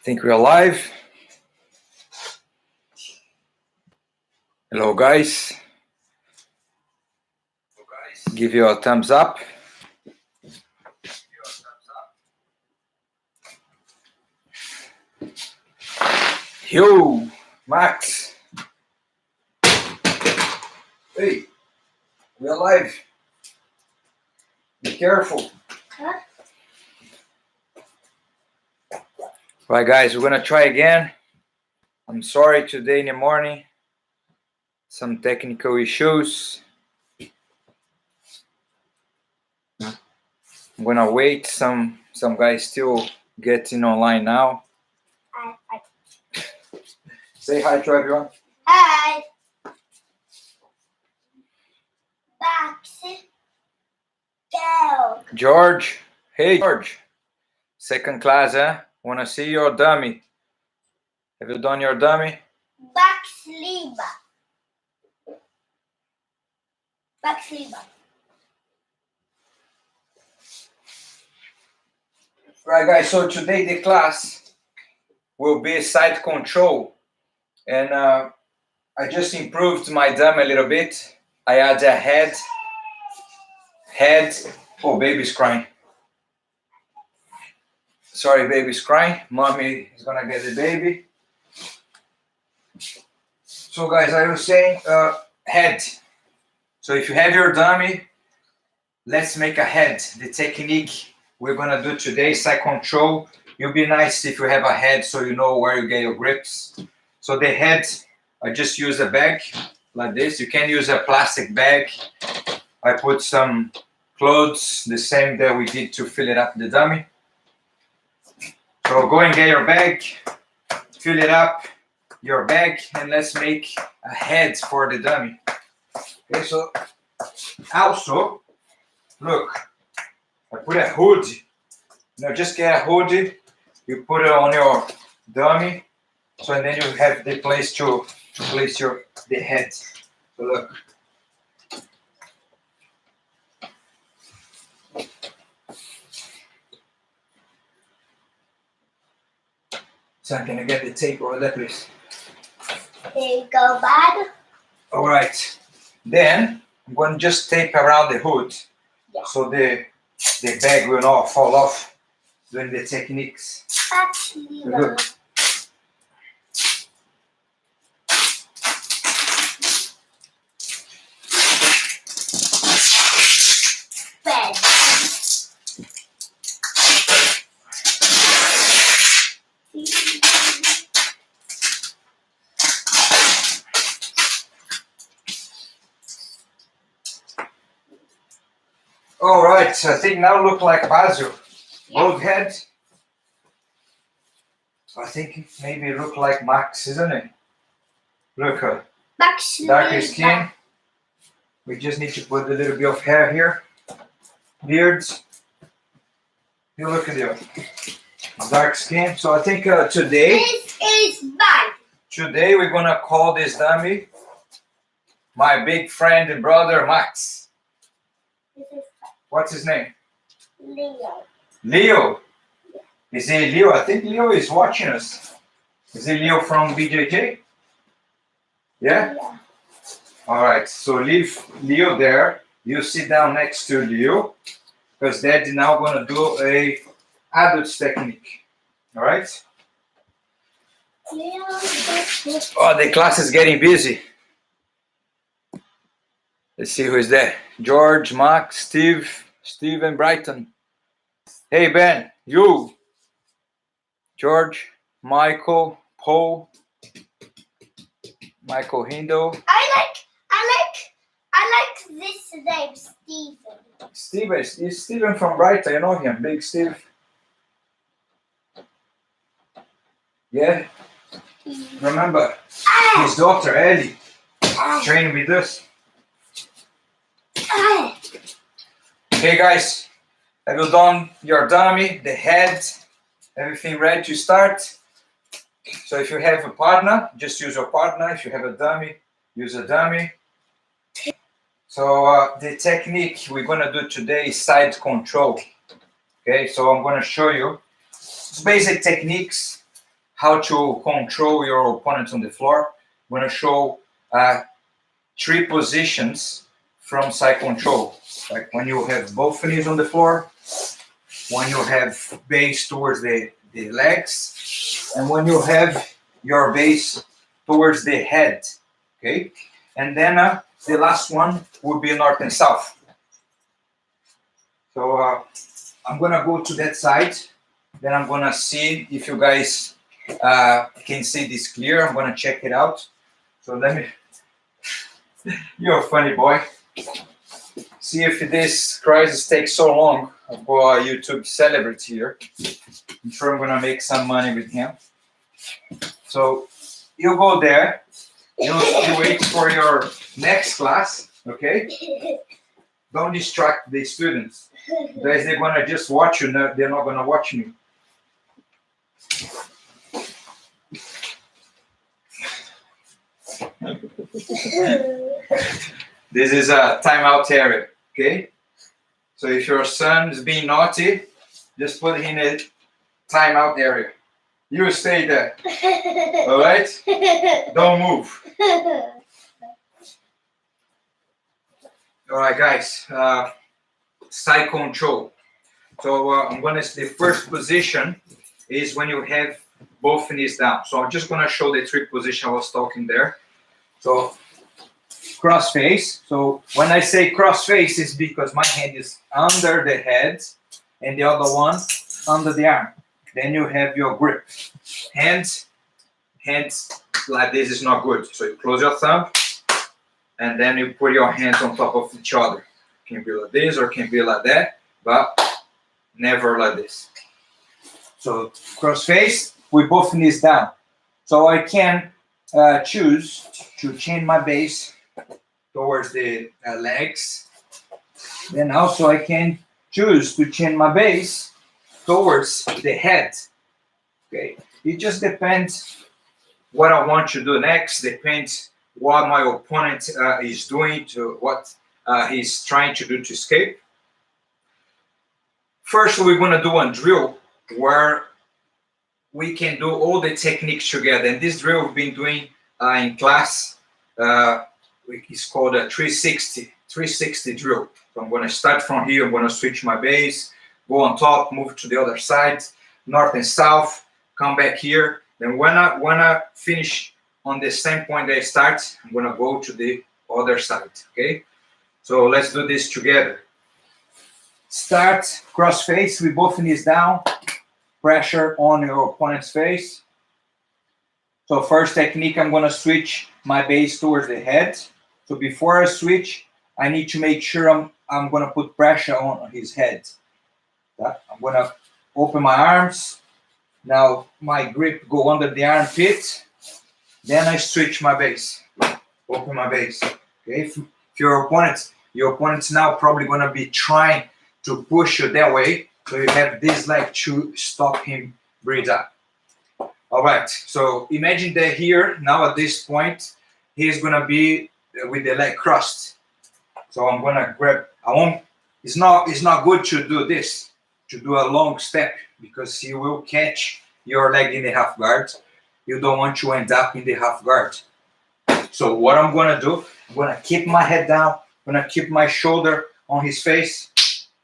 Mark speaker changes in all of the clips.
Speaker 1: Think we're live. Hello guys. Give you a thumbs up. Yo, Max. Hey, we're live. Be careful.
Speaker 2: Huh?
Speaker 1: Right guys, we're gonna try again. I'm sorry today in the morning. Some technical issues. I'm gonna wait. Some guys still getting online now.
Speaker 2: Hi.
Speaker 1: Say hi to everyone.
Speaker 2: Hi. Max. Go.
Speaker 1: George. Hey George. Second class, eh? Wanna see your dummy? Have you done your dummy?
Speaker 2: Backsliba.
Speaker 1: Right guys, so today the class will be side control, and I just improved my dummy a little bit. I add a head. Oh, baby's crying. Sorry, baby's crying. Mommy is gonna get the baby. So guys, I was saying head. So if you have your dummy, let's make a head. The technique we're gonna do today, side control. It'll be nice if you have a head so you know where you get your grips. So the head, I just use a bag like this. You can use a plastic bag. I put some clothes, the same that we did to fill it up the dummy. So go and get your bag, fill it up, your bag, and let's make a head for the dummy. Okay, so also, look, I put a hood. Just get a hood, you put it on your dummy, so and then you have the place to place the head. So look. So I'm gonna get the tape over there, please.
Speaker 2: There you go, bud.
Speaker 1: All right. Then I'm going to just tape around the hood, so the bag will not fall off doing the techniques.
Speaker 2: Backsliba. Bed.
Speaker 1: All right. So I think now look like Basil. Bald head. I think maybe look like Max, isn't it? Look,
Speaker 2: Backsliba.
Speaker 1: darker skin. We just need to put a little bit of hair here. Beards. You look at you. Dark skin. So I think today
Speaker 2: This is bad.
Speaker 1: Today we're gonna call this dummy my big friend and brother Max.
Speaker 2: This is
Speaker 1: What's his name?
Speaker 2: Leo.
Speaker 1: Leo. Is he Leo? I think Leo is watching us. Is he Leo from BJJ? Yeah?
Speaker 2: Yeah.
Speaker 1: Alright, so leave Leo there. You sit down next to Leo, because Dad's now gonna do a adults technique. Alright?
Speaker 2: Leo.
Speaker 1: Oh, the class is getting busy. Let's see who is there. George, Max, Steve and Brighton. Hey Ben, you. George, Michael, Paul, Michael Hindle.
Speaker 2: I like this name, Stephen.
Speaker 1: Steven, is Steven from Brighton, you know him, Big Steve. Yeah, remember his daughter Ellie trained with us. Okay guys, have you done your dummy, the head, everything ready to start? So if you have a partner, just use your partner. If you have a dummy, use a dummy. So the technique we're gonna do today is side control. Okay, so I'm gonna show you. It's basic techniques. how to control your opponent on the floor. I'm going to show 3 positions from side control. Like when you have both knees on the floor, when you have base towards the legs, and when you have your base towards the head. Okay? And then the last one will be north and south. So I'm going to go to that side. Then I'm going to see if you guys can see this clear. I'm going to check it out. So let me... You're a funny boy. See if this crisis takes so long. I've got a YouTube celebrity here. I'm sure I'm going to make some money with him. So you go there. You wait for your next class, okay? Don't distract the students. Otherwise, they're going to just watch you. They're not going to watch me. This is a timeout area, okay? So if your son is being naughty, just put him in a timeout area. You stay there, all right? Don't move. All right, guys. Side control. So the first position is when you have both knees down. So I'm just gonna show the 3 position I was talking there. So cross face. So when I say cross face, it's because my hand is under the head and the other one under the arm. Then you have your grip. Hands like this is not good. So you close your thumb and then you put your hands on top of each other. It can be like this or can be like that, but never like this. So cross face with both knees down. So I can choose to chain my base towards the legs. Then also I can choose to chain my base towards the head. Okay, it just depends what I want to do next. Depends what my opponent is doing, to what he's trying to do to escape. First, we're going to do a drill where we can do all the techniques together. And this drill we've been doing in class. It's called a 360 drill. So I'm going to start from here. I'm going to switch my base, go on top, move to the other side, north and south, come back here. Then when I finish on the same point that I start, I'm going to go to the other side. Okay? So let's do this together. Start cross face with both knees down. Pressure on your opponent's face. So first technique, I'm going to switch my base towards the head. So before I switch, I need to make sure I'm going to put pressure on his head. I'm going to open my arms. Now my grip go under the armpit. Then I switch my base. Open my base. Okay. If your opponent's now probably going to be trying to push you that way. So you have this leg to stop him breathe out. All right. So imagine that here now at this point, he's going to be with the leg crossed. So I'm going to grab. It's not good to do this, to do a long step, because you will catch your leg in the half guard. You don't want to end up in the half guard. So what I'm going to do, I'm going to keep my head down. I'm going to keep my shoulder on his face.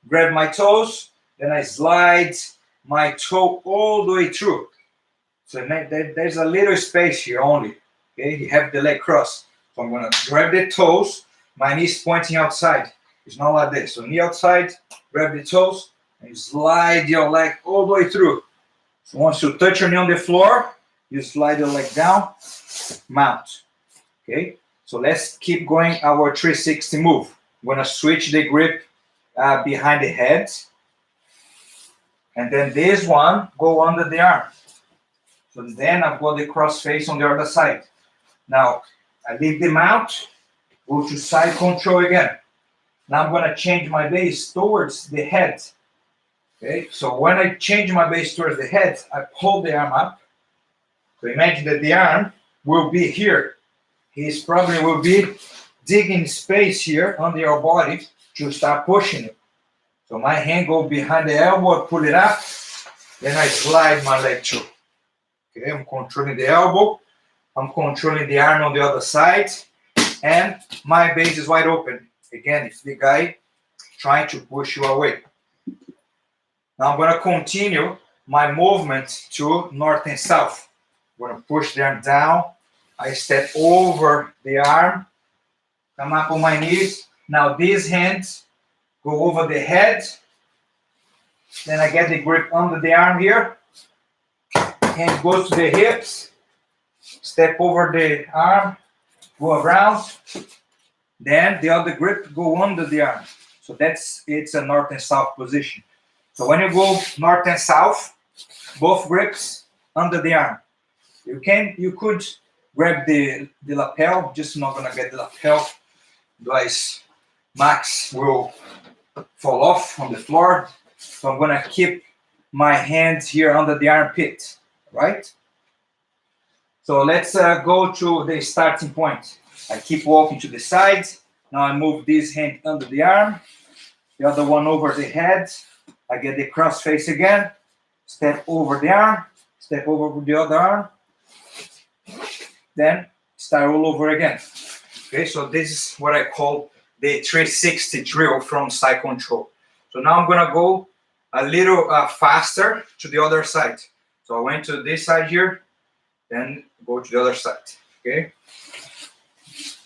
Speaker 1: Grab my toes. Then I slide my toe all the way through. So there's a little space here only. Okay, you have the leg crossed. So I'm going to grab the toes. My knees pointing outside. It's not like this. So knee outside, grab the toes, and slide your leg all the way through. So once you touch your knee on the floor, you slide your leg down, mount. Okay, so let's keep going our 360 move. I'm going to switch the grip behind the head. And then this one go under the arm. So then I've got the cross face on the other side. Now I leave the mount, go to side control again. Now I'm going to change my base towards the head. Okay, so when I change my base towards the head, I pull the arm up. So imagine that the arm will be here. He's probably will be digging space here under your body to start pushing it. So my hand goes behind the elbow, pull it up, then I slide my leg through. Okay, I'm controlling the elbow. I'm controlling the arm on the other side. And my base is wide open. Again, if the guy trying to push you away. Now I'm going to continue my movement to north and south. I'm going to push the arm down. I step over the arm, come up on my knees. Now these hands go over the head. Then I get the grip under the arm here. Hand goes to the hips. Step over the arm, go around. Then the other grip go under the arm. So it's a north and south position. So when you go north and south, both grips under the arm. You could grab the lapel, just not gonna get the lapel. Otherwise, Max will fall off on the floor. So I'm gonna keep my hands here under the armpit, right? So let's go to the starting point. I keep walking to the side. Now I move this hand under the arm, the other one over the head. I get the cross face again, step over the arm, step over the other arm, then start all over again. Okay, so this is what I call the 360 drill from Side Control. So now I'm gonna go a little faster to the other side. So I went to this side here, then go to the other side, okay?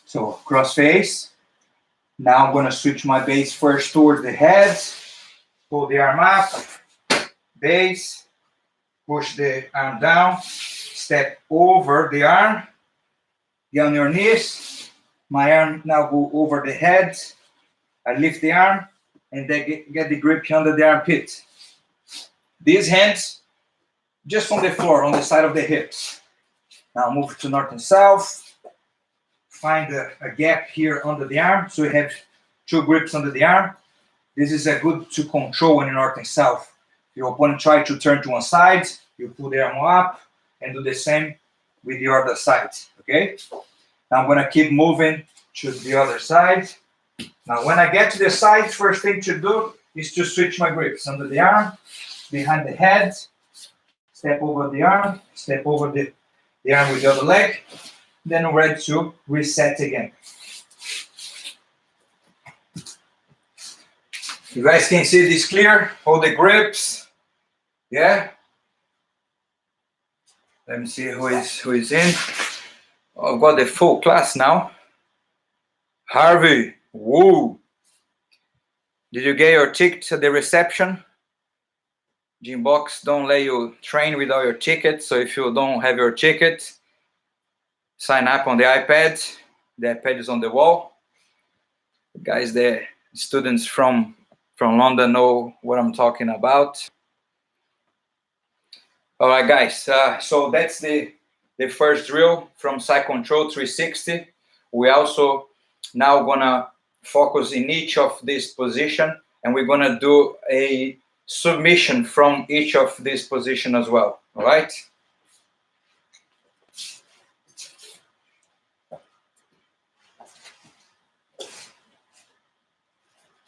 Speaker 1: So cross face. Now I'm gonna switch my base first towards the head, pull the arm up, base, push the arm down, step over the arm, get on your knees. My arm now go over the head. I lift the arm and then get the grip under the armpit. These hands just on the floor, on the side of the hips. Now move to north and south. Find a gap here under the arm, so you have two grips under the arm. This is a good to control when you're north and south. If your opponent try to turn to one side, you pull the arm up and do the same with the other side, okay? Now I'm gonna keep moving to the other side. Now when I get to the side, first thing to do is to switch my grips under the arm, behind the head, step over the arm, step over the arm with the other leg, then I'm ready to reset again. You guys can see this clear, all the grips, yeah? Let me see who is in. Oh, I've got the full class now. Harvey, woo! Did you get your ticket at the reception? Gymbox don't let you train without your ticket, so if you don't have your ticket, sign up on the iPad. The iPad is on the wall. Guys, the students from London know what I'm talking about. All right, guys, so that's the first drill from Side Control 360. We also now gonna focus in each of this position, and we're gonna do a submission from each of this position as well, all right?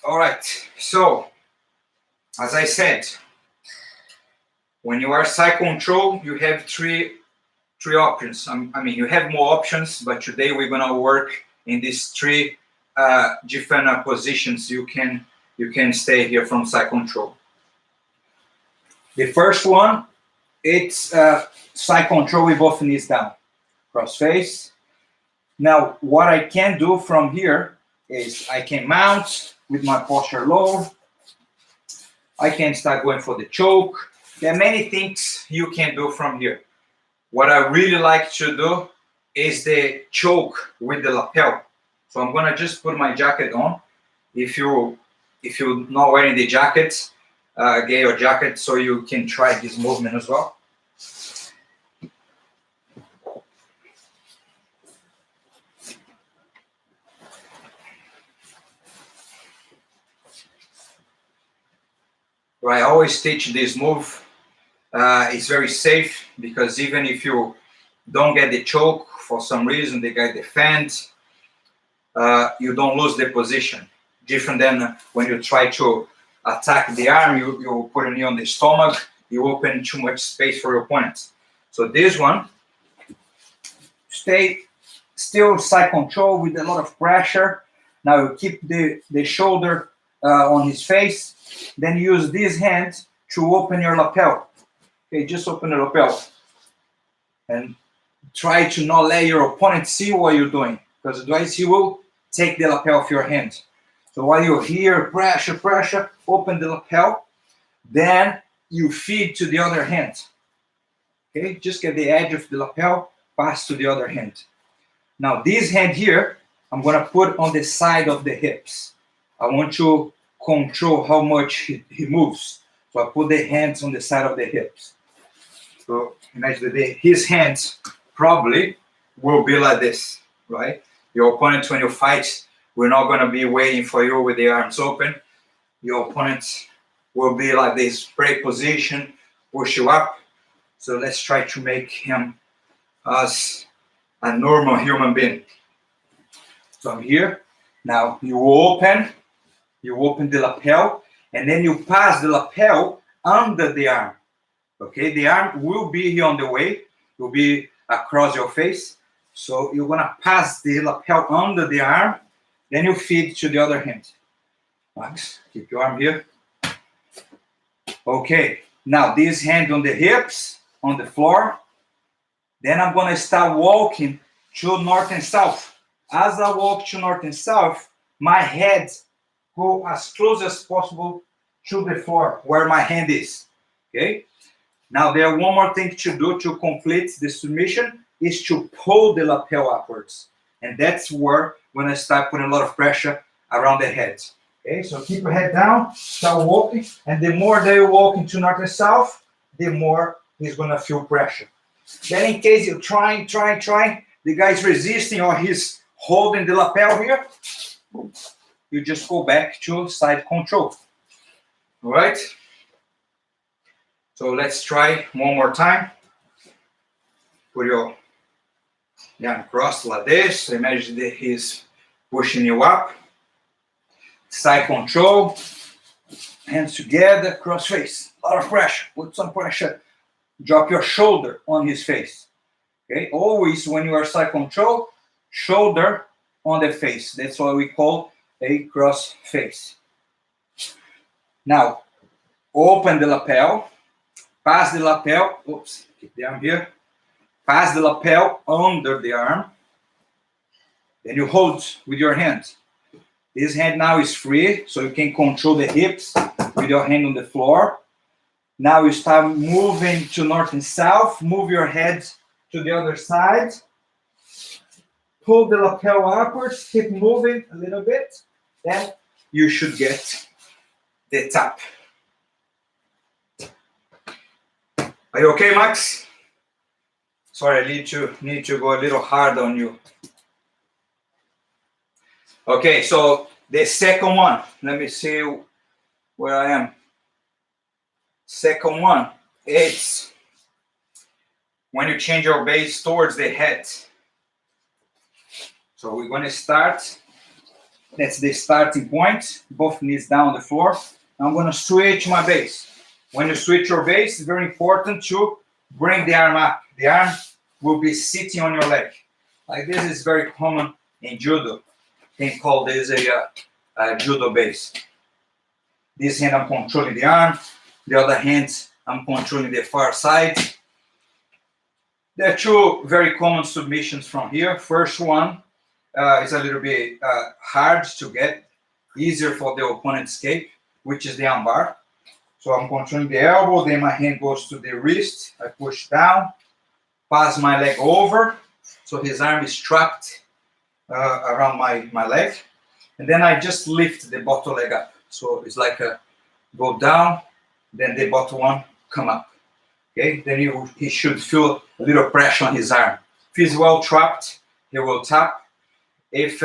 Speaker 1: All right, so as I said, when you are Side Control, you have three options. I mean, you have more options, but today we're gonna work in these three different positions you can stay here from Side Control. The first one, it's Side Control with both knees down, cross face. Now, what I can do from here is I can mount with my posture low. I can start going for the choke. There are many things you can do from here. What I really like to do is the choke with the lapel. So I'm gonna just put my jacket on. If you're not wearing the jacket, get your jacket so you can try this movement as well. I always teach this move. It's very safe because even if you don't get the choke for some reason, the guy defends, you don't lose the position. Different than when you try to attack the arm, you put a knee on the stomach, you open too much space for your opponent. So this one, stay still side control with a lot of pressure. Now you keep the shoulder on his face. Then use this hand to open your lapel. Okay, just open the lapel. And try to not let your opponent see what you're doing, because otherwise he will take the lapel off your hand. So while you're here, pressure, open the lapel, then you feed to the other hand. Okay, just get the edge of the lapel, pass to the other hand. Now this hand here, I'm gonna put on the side of the hips. I want to control how much he moves. So I put the hands on the side of the hips. So imagine that his hands probably will be like this, right? Your opponent, when you fight, we're not going to be waiting for you with the arms open. Your opponent will be like this, break position, push you up. So let's try to make him as a normal human being. So I'm here. Now you open the lapel, and then you pass the lapel under the arm. Okay, the arm will be here on the way, will be across your face. So you're gonna pass the lapel under the arm, then you feed to the other hand. Max, keep your arm here. Okay, now this hand on the hips, on the floor. Then I'm gonna start walking to north and south. As I walk to north and south, my head go as close as possible to the floor where my hand is. Okay. Now there one more thing to do to complete the submission is to pull the lapel upwards. And that's where when I start putting a lot of pressure around the head. Okay, so keep your head down, start walking, and the more that you walk into north and south, the more he's gonna feel pressure. Then in case you're trying, the guy's resisting or he's holding the lapel here, you just go back to side control. All right? So let's try one more time. Put your arm crossed like this. So imagine that he's pushing you up. Side control. Hands together, cross face. A lot of pressure. Put some pressure. Drop your shoulder on his face. Okay. Always when you are side control, shoulder on the face. That's what we call a cross face. Now, open the lapel. Pass the lapel, oops, keep the arm here. Pass the lapel under the arm. Then you hold with your hand. This hand now is free, so you can control the hips with your hand on the floor. Now you start moving to north and south. Move your head to the other side. Pull the lapel upwards, keep moving a little bit. Then you should get the tap. Are you okay, Max? Sorry, I need to go a little hard on you. Okay, so the second one. Let me see where I am. Second one, it's when you change your base towards the head. So we're going to start. That's the starting point. Both knees down on the floor. I'm going to switch my base. When you switch your base, it's very important to bring the arm up. The arm will be sitting on your leg. Like this is very common in judo. You can call this a judo base. This hand I'm controlling the arm. The other hand I'm controlling the far side. There are two very common submissions from here. First one is a little bit hard to get, easier for the opponent escape, which is the armbar. So I'm controlling the elbow, then my hand goes to the wrist. I push down, pass my leg over, so his arm is trapped around my leg. And then I just lift the bottom leg up. So it's like a go down, then the bottom one come up. Okay, then he should feel a little pressure on his arm. If he's well trapped, he will tap. If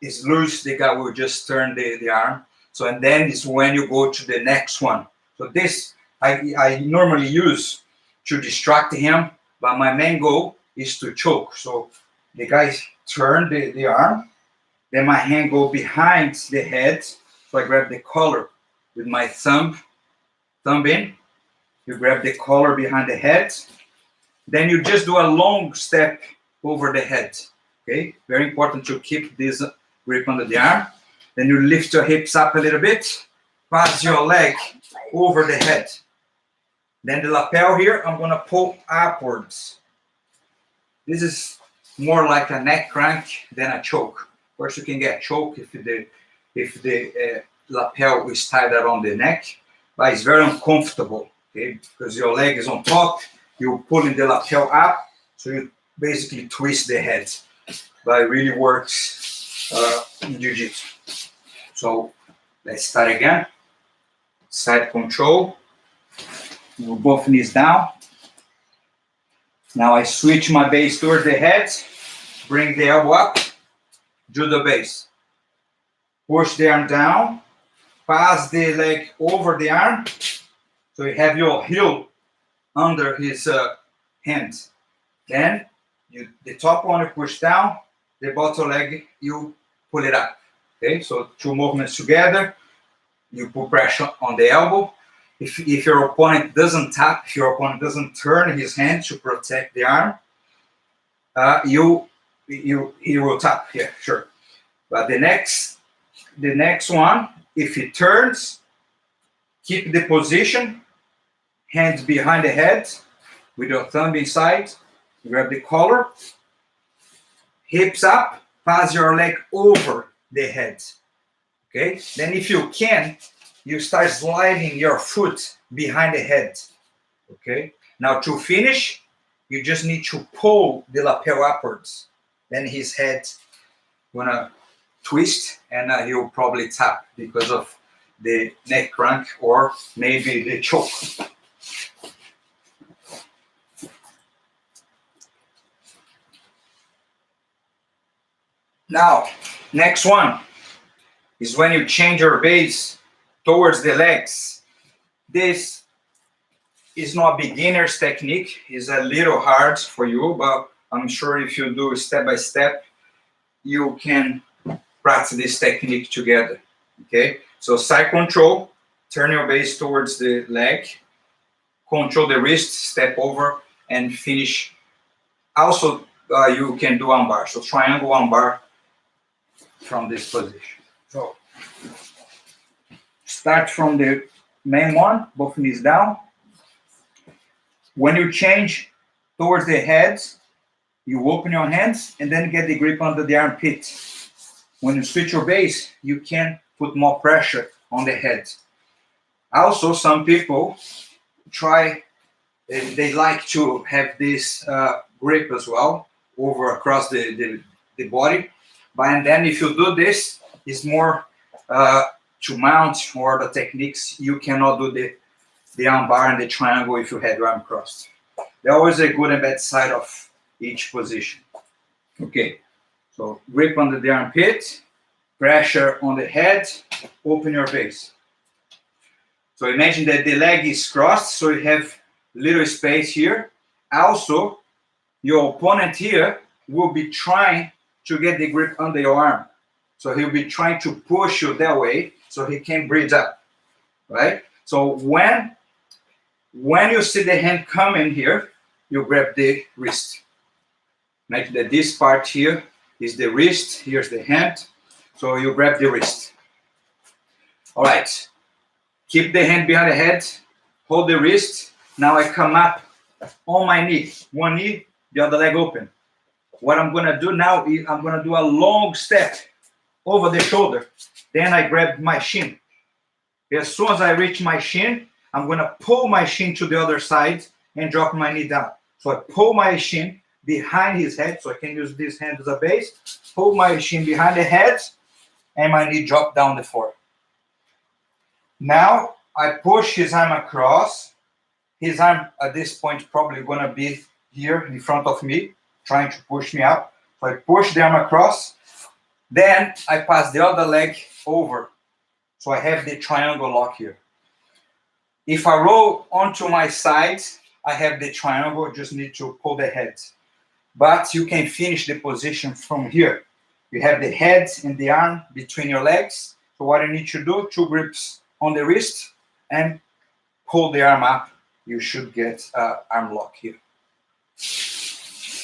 Speaker 1: it's loose, the guy will just turn the arm. So, and then is when you go to the next one. So this I normally use to distract him, but my main goal is to choke. So the guy turn the arm, then my hand go behind the head. So I grab the collar with my thumb in. You grab the collar behind the head. Then you just do a long step over the head. Okay, very important to keep this grip under the arm. Then you lift your hips up a little bit, pass your leg over the head. Then the lapel here, I'm gonna pull upwards. This is more like a neck crank than a choke. Of course, you can get choke if the lapel is tied around the neck, but it's very uncomfortable, okay? Because your leg is on top, you're pulling the lapel up, so you basically twist the head. But it really works in Jiu-Jitsu. So let's start again. Side control. Move both knees down. Now I switch my base towards the head. Bring the elbow up. Judo base. Push the arm down. Pass the leg over the arm. So you have your heel under his hand. Then the top one you push down. The bottom leg you pull it up. Okay, so two movements together. You put pressure on the elbow. If your opponent doesn't tap, if your opponent doesn't turn his hand to protect the arm, he will tap here, sure. But the next one, if he turns, keep the position, hands behind the head, with your thumb inside, grab the collar, hips up, pass your leg over the head. Okay, then if you can, you start sliding your foot behind the head. Okay, now to finish, you just need to pull the lapel upwards. Then his head gonna twist and he'll probably tap because of the neck crank or maybe the choke. Now, next one is when you change your base towards the legs. This is not beginner's technique. It's a little hard for you, but I'm sure if you do step by step, you can practice this technique together. Okay, so side control, turn your base towards the leg, control the wrist, step over, and finish. Also, you can do armbar, so triangle armbar from this position. So start from the main one, both knees down. When you change towards the head, you open your hands and then get the grip under the armpit. When you switch your base, you can put more pressure on the head. Also, some people they like to have this grip as well over across the body. But then if you do this, it's more to mount or the techniques. You cannot do the armbar and the triangle if you had your arm crossed. There always a good and bad side of each position. Okay, so grip under the armpit, pressure on the head, open your base. So imagine that the leg is crossed, so you have little space here. Also, your opponent here will be trying to get the grip under your arm. So he'll be trying to push you that way so he can bridge up, right? So when you see the hand coming here, you grab the wrist. Imagine that this part here is the wrist, here's the hand. So you grab the wrist. All right, keep the hand behind the head, hold the wrist. Now I come up on my knee, one knee, the other leg open. What I'm gonna do now is I'm gonna do a long step over the shoulder. Then I grab my shin. As soon as I reach my shin, I'm gonna pull my shin to the other side and drop my knee down. So I pull my shin behind his head, so I can use this hand as a base, pull my shin behind the head, and my knee drop down the floor. Now I push his arm across. His arm at this point probably gonna be here in front of me, trying to push me out. So I push the arm across, then I pass the other leg over. So I have the triangle lock here. If I roll onto my side, I have the triangle, just need to pull the head. But you can finish the position from here. You have the head and the arm between your legs. So what you need to do, 2 grips on the wrist and pull the arm up. You should get arm lock here.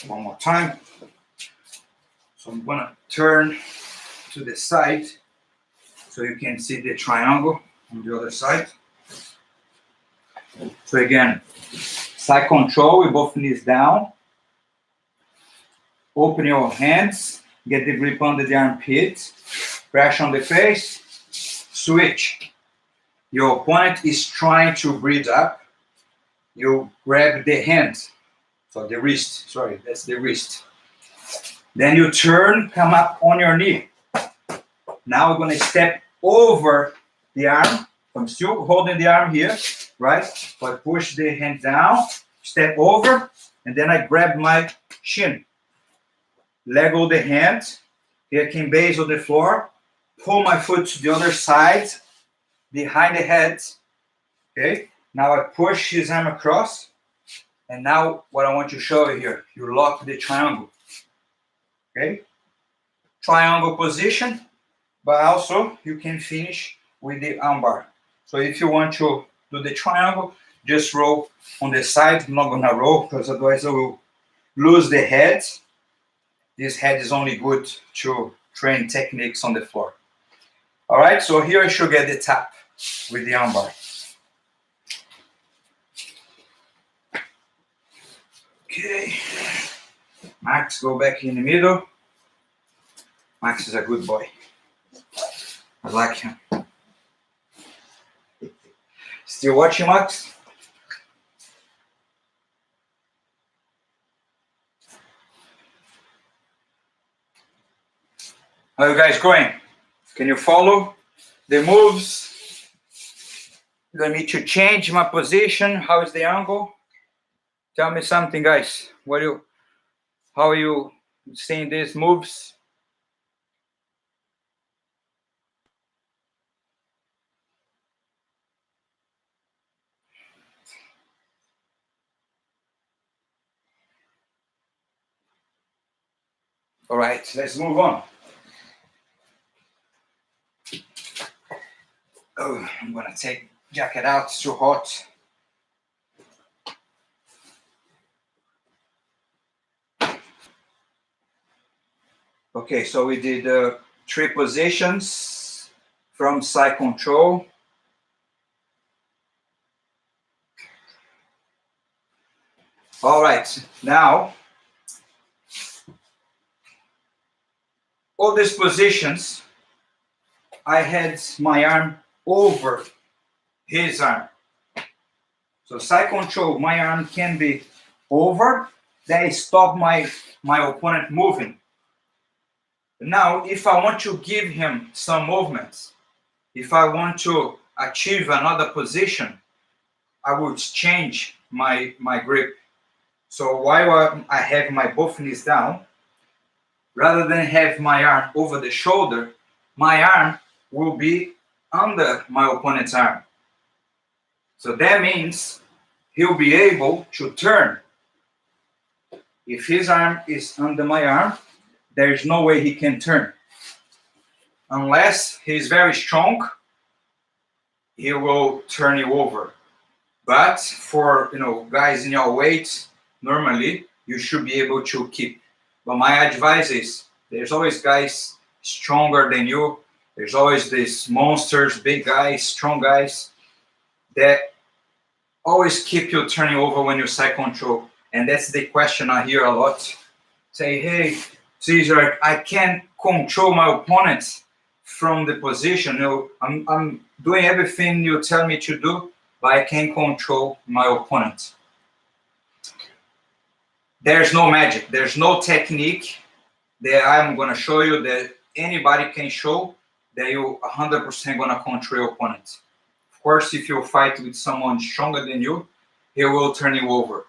Speaker 1: One more time. So I'm gonna turn to the side so you can see the triangle on the other side. So again, side control with both knees down. Open your hands, get the grip under the armpit, pressure on the face, switch. Your opponent is trying to breathe up. You grab the hand, so the wrist, sorry, that's the wrist. Then you turn, come up on your knee. Now we're gonna step over the arm. I'm still holding the arm here, right? But push the hand down, step over, and then I grab my shin. Let go the hand, here can base on the floor, pull my foot to the other side, behind the head, okay? Now I push his arm across, and now what I want to show you here, you lock the triangle, okay? Triangle position, but also you can finish with the armbar. So if you want to do the triangle, just roll on the side. I'm not gonna roll because otherwise I will lose the head. This head is only good to train techniques on the floor. All right, so here I should get the tap with the armbar. Okay, Max, go back in the middle. Max is a good boy. I like him. Still watching, Max? How are you guys going? Can you follow the moves? Do I need to change my position? How is the angle? Tell me something, guys. How are you seeing these moves? All right, let's move on. Oh, I'm gonna take jacket out, it's too hot. Okay, so we did 3 positions from side control. All right, now all these positions, I had my arm over his arm. So side control, my arm can be over, then stop my opponent moving. Now, if I want to give him some movements, if I want to achieve another position, I would change my grip. So while I have my both knees down, rather than have my arm over the shoulder, my arm will be under my opponent's arm. So that means he'll be able to turn. If his arm is under my arm, there is no way he can turn. Unless he's very strong, he will turn you over. But for guys in your weight, normally you should be able to keep. But my advice is there's always guys stronger than you. There's always these monsters, big guys, strong guys that always keep you turning over when you side control. And that's the question I hear a lot. Say, hey, Cesar, I can't control my opponents from the position. I'm doing everything you tell me to do, but I can't control my opponent. There's no magic. There's no technique that I'm going to show you that anybody can show that you 100% going to control your opponent. Of course, if you fight with someone stronger than you, he will turn you over.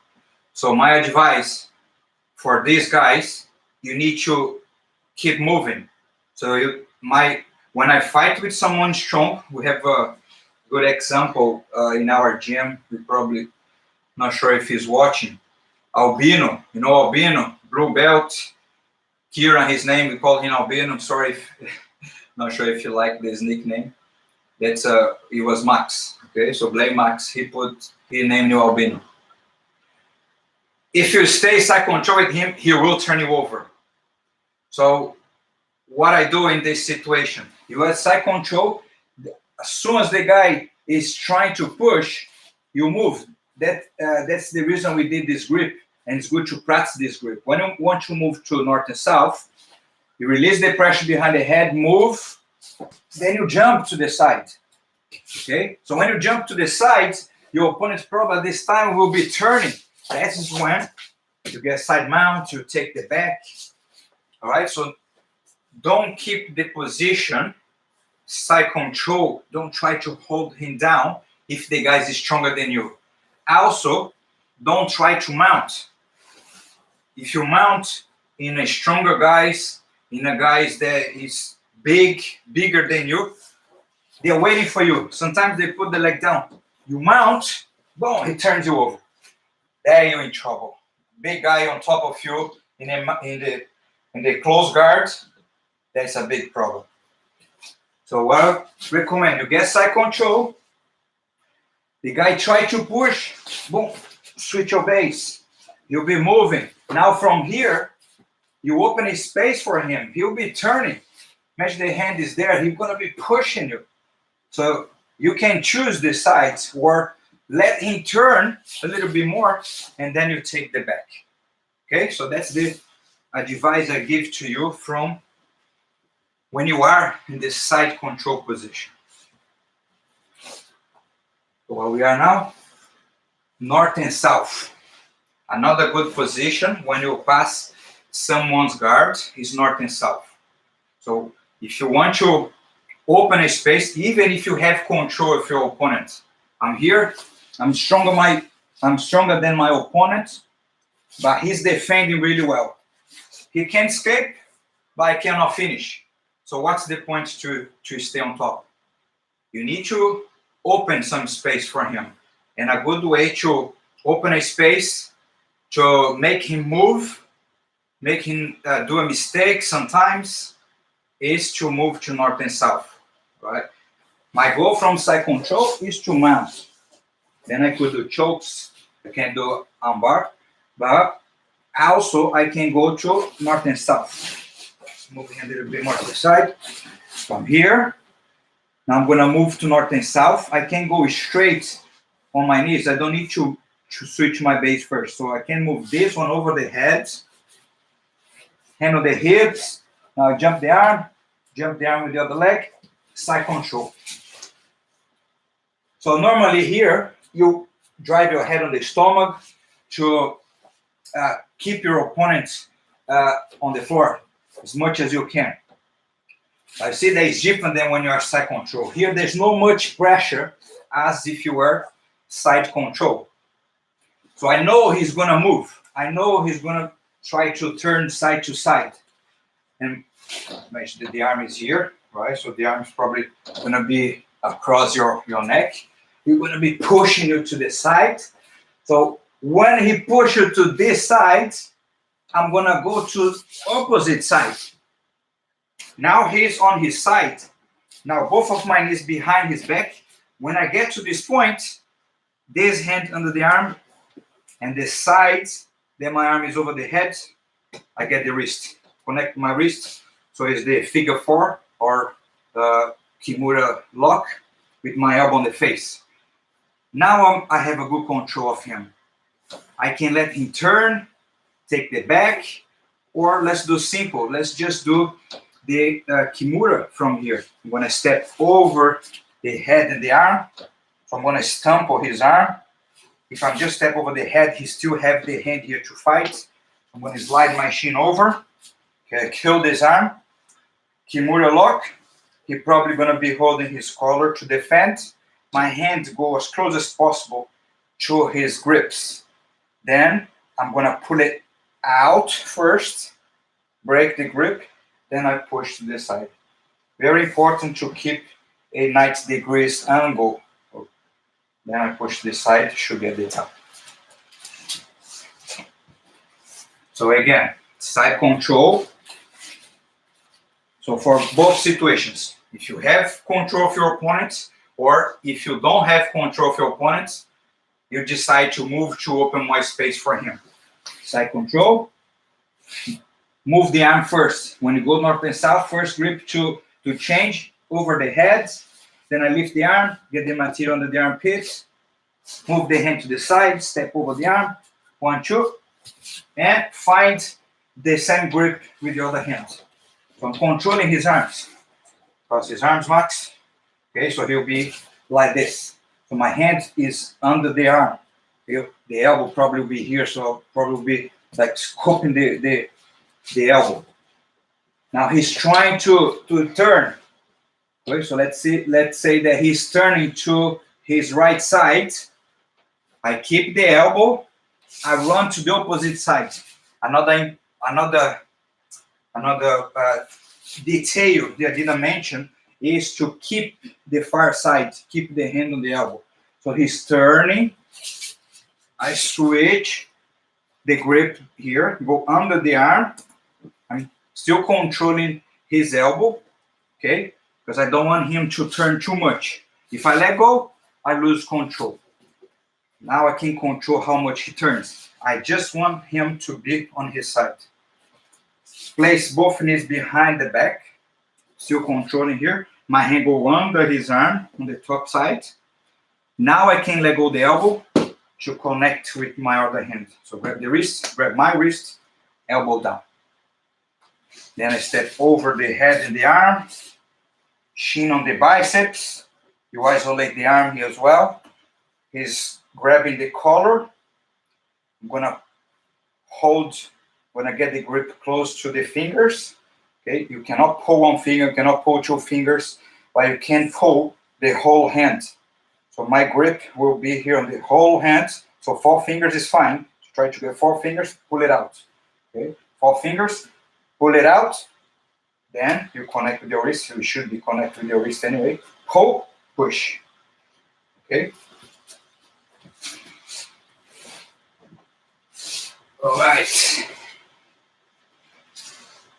Speaker 1: So my advice for these guys, you need to keep moving. So when I fight with someone strong, we have a good example in our gym. We probably not sure if he's watching. Albino, Albino, blue belt. Kieran, his name, we call him Albino. I'm sorry, not sure if you like this nickname. That's it was Max. Okay, so blame Max. He named you Albino. if you stay side control with him, he will turn you over. So what I do in this situation, you have side control. As soon as the guy is trying to push, you move. That's the reason we did this grip, and it's good to practice this grip. When you want to move to north and south, you release the pressure behind the head, move, then you jump to the side. Okay? So when you jump to the side, your opponent probably this time will be turning. That is when you get side mount, you take the back. All right? So don't keep the position, side control. Don't try to hold him down if the guy is stronger than you. Also, don't try to mount. If you mount in a stronger guys, in a guys that is bigger than you, they're waiting for you. Sometimes they put the leg down. You mount, boom, he turns you over. There you're in trouble. Big guy on top of you in the close guard, that's a big problem. So what I recommend, you get side control. The guy try to push, boom, switch your base. You'll be moving. Now from here, you open a space for him. He'll be turning. Imagine the hand is there. He's going to be pushing you. So you can choose the sides or let him turn a little bit more, and then you take the back. Okay, so that's the advice I give to you from when you are in the side control position. So where we are now, north and south. Another good position when you pass someone's guard is north and south. So if you want to open a space, even if you have control of your opponent, I'm here, I'm stronger than my opponent, but he's defending really well. He can escape, but I cannot finish. So what's the point to stay on top? You need to open some space for him. And a good way to open a space to make him move, make him do a mistake sometimes, is to move to north and south, right? My goal from side control is to mount. Then I could do chokes, I can do armbar, but also I can go to north and south. Let's move a little bit more to the side. From here, now I'm gonna move to north and south. I can go straight on my knees. I don't need to switch my base first. So I can move this one over the head, handle the hips, now jump the arm with the other leg, side control. So normally here, you drive your head on the stomach to keep your opponent on the floor as much as you can. I see that it's different than when you are side control. Here, there's no much pressure as if you were side control. So I know he's gonna move. I know he's gonna try to turn side to side. And imagine that the arm is here, right? So the arm is probably gonna be across your neck. He's gonna be pushing you to the side. So when he pushes you to this side, I'm gonna go to opposite side. Now he's on his side. Now both of my knees behind his back. When I get to this point, this hand under the arm, and the sides, then my arm is over the head, I get the wrist. Connect my wrist, so it's the figure 4 or Kimura lock with my elbow on the face. Now I have a good control of him. I can let him turn, take the back, or let's do simple. Let's just do the Kimura from here. I'm gonna step over the head and the arm. So I'm gonna stumble his arm. If I just step over the head, he still have the hand here to fight. I'm going to slide my shin over. Okay, kill this arm. Kimura lock. He's probably going to be holding his collar to defend. My hand go as close as possible to his grips. Then I'm going to pull it out first, break the grip, then I push to the side. Very important to keep a 90 degrees angle. Then I push this side to get the top. So again, side control. So for both situations, if you have control of your opponent, or if you don't have control of your opponent, you decide to move to open more space for him. Side control. Move the arm first. When you go north and south, first grip to change over the head. Then I lift the arm, get the material under the armpit, move the hand to the side, step over the arm, 1, 2, and find the same grip with the other hand. So I'm controlling his arms. Cross his arms, Max. Okay, so he'll be like this. So my hand is under the arm. The elbow probably will be here, so I'll probably be like scoping the elbow. Now he's trying to turn. Okay, so let's say that he's turning to his right side. I keep the elbow. I run to the opposite side. Another detail that I didn't mention is to keep the far side, keep the hand on the elbow. So he's turning. I switch the grip here, go under the arm. I'm still controlling his elbow, okay? Because I don't want him to turn too much. If I let go, I lose control. Now I can control how much he turns. I just want him to be on his side. Place both knees behind the back, still controlling here. My hand go under his arm on the top side. Now I can let go the elbow to connect with my other hand. So grab the wrist, grab my wrist, elbow down. Then I step over the head and the arm, shin on the biceps. You isolate the arm here as well. He's grabbing the collar. I'm gonna hold when I get the grip close to the fingers. Okay, you cannot pull one finger, you cannot pull 2 fingers, but you can pull the whole hand. So my grip will be here on the whole hand. So 4 fingers is fine. So try to get 4 fingers, pull it out. Okay, 4 fingers, pull it out. Then you connect with your wrist. You should be connected with your wrist anyway. Pull, push. Okay. All right.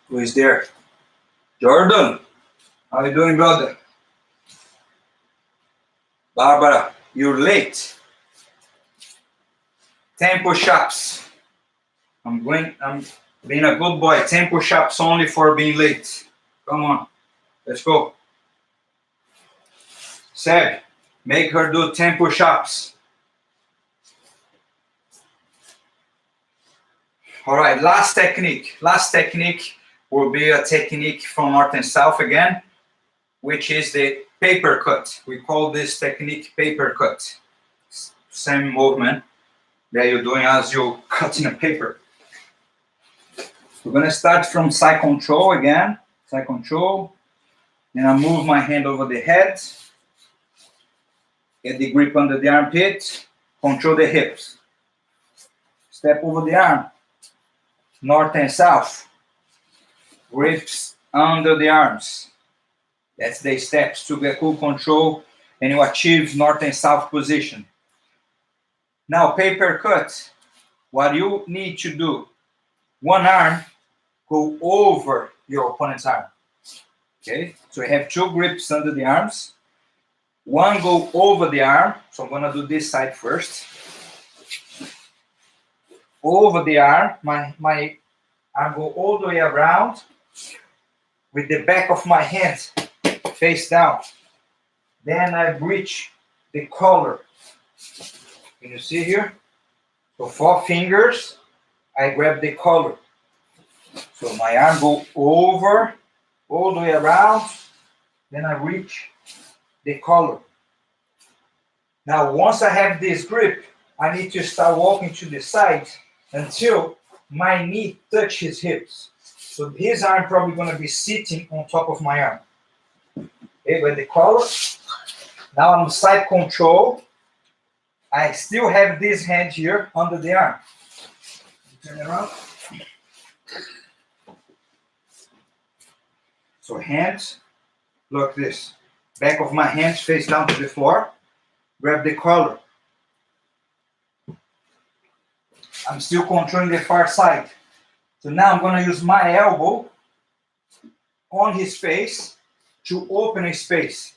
Speaker 1: Who is there? Jordan. How you doing, brother? Barbara, you're late. 10 push-ups. I'm being a good boy. 10 push-ups only for being late. Come on. Let's go. Seb, make her do 10 push-ups. All right, last technique. Last technique will be a technique from North and South again, which is the paper cut. We call this technique paper cut. Same movement that you're doing as you're cutting a paper. We're gonna start from side control again. Side control. Then I move my hand over the head. Get the grip under the armpit. Control the hips. Step over the arm. North and south. Grips under the arms. That's the steps to get full control and you achieve north and south position. Now, paper cut. What you need to do, one arm go over your opponent's arm. Okay, so you have 2 grips under the arms. One go over the arm. So I'm gonna do this side first. Over the arm, my arm go all the way around with the back of my hand face down. Then I reach the collar. Can you see here? So 4 fingers, I grab the collar. So my arm go over, all the way around, then I reach the collar. Now, once I have this grip, I need to start walking to the side until my knee touches his hips. So his arm probably gonna be sitting on top of my arm. Okay, with the collar. Now I'm side control. I still have this hand here under the arm. Turn around. So hands, look this. Back of my hands face down to the floor. Grab the collar. I'm still controlling the far side. So now I'm gonna use my elbow on his face to open a space.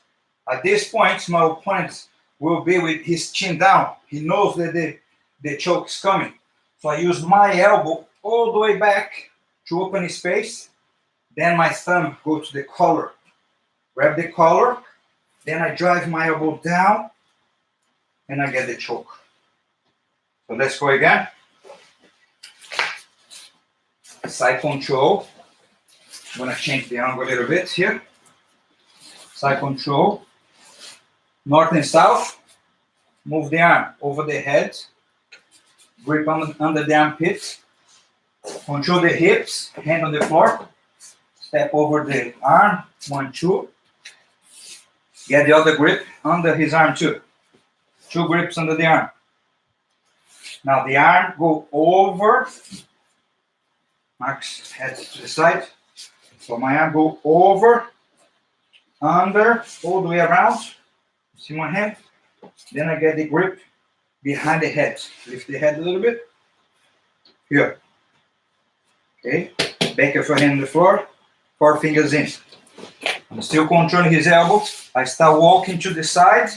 Speaker 1: At this point, my opponent will be with his chin down. He knows that the choke is coming. So I use my elbow all the way back to open space. Then my thumb go to the collar. Grab the collar. Then I drive my elbow down and I get the choke. So let's go again. Side control. I'm gonna change the angle a little bit here. Side control. North and south. Move the arm over the head. Grip under the armpit. Control the hips. Hand on the floor. Step over the arm. 1, 2. Get the other grip under his arm too. 2 grips under the arm. Now the arm go over. Max head to the side. So my arm go over, under, all the way around. See my hand? Then I get the grip behind the head. Lift the head a little bit. Here. Okay. Back of your hand on the floor. 4 fingers in. I'm still controlling his elbow. I start walking to the side.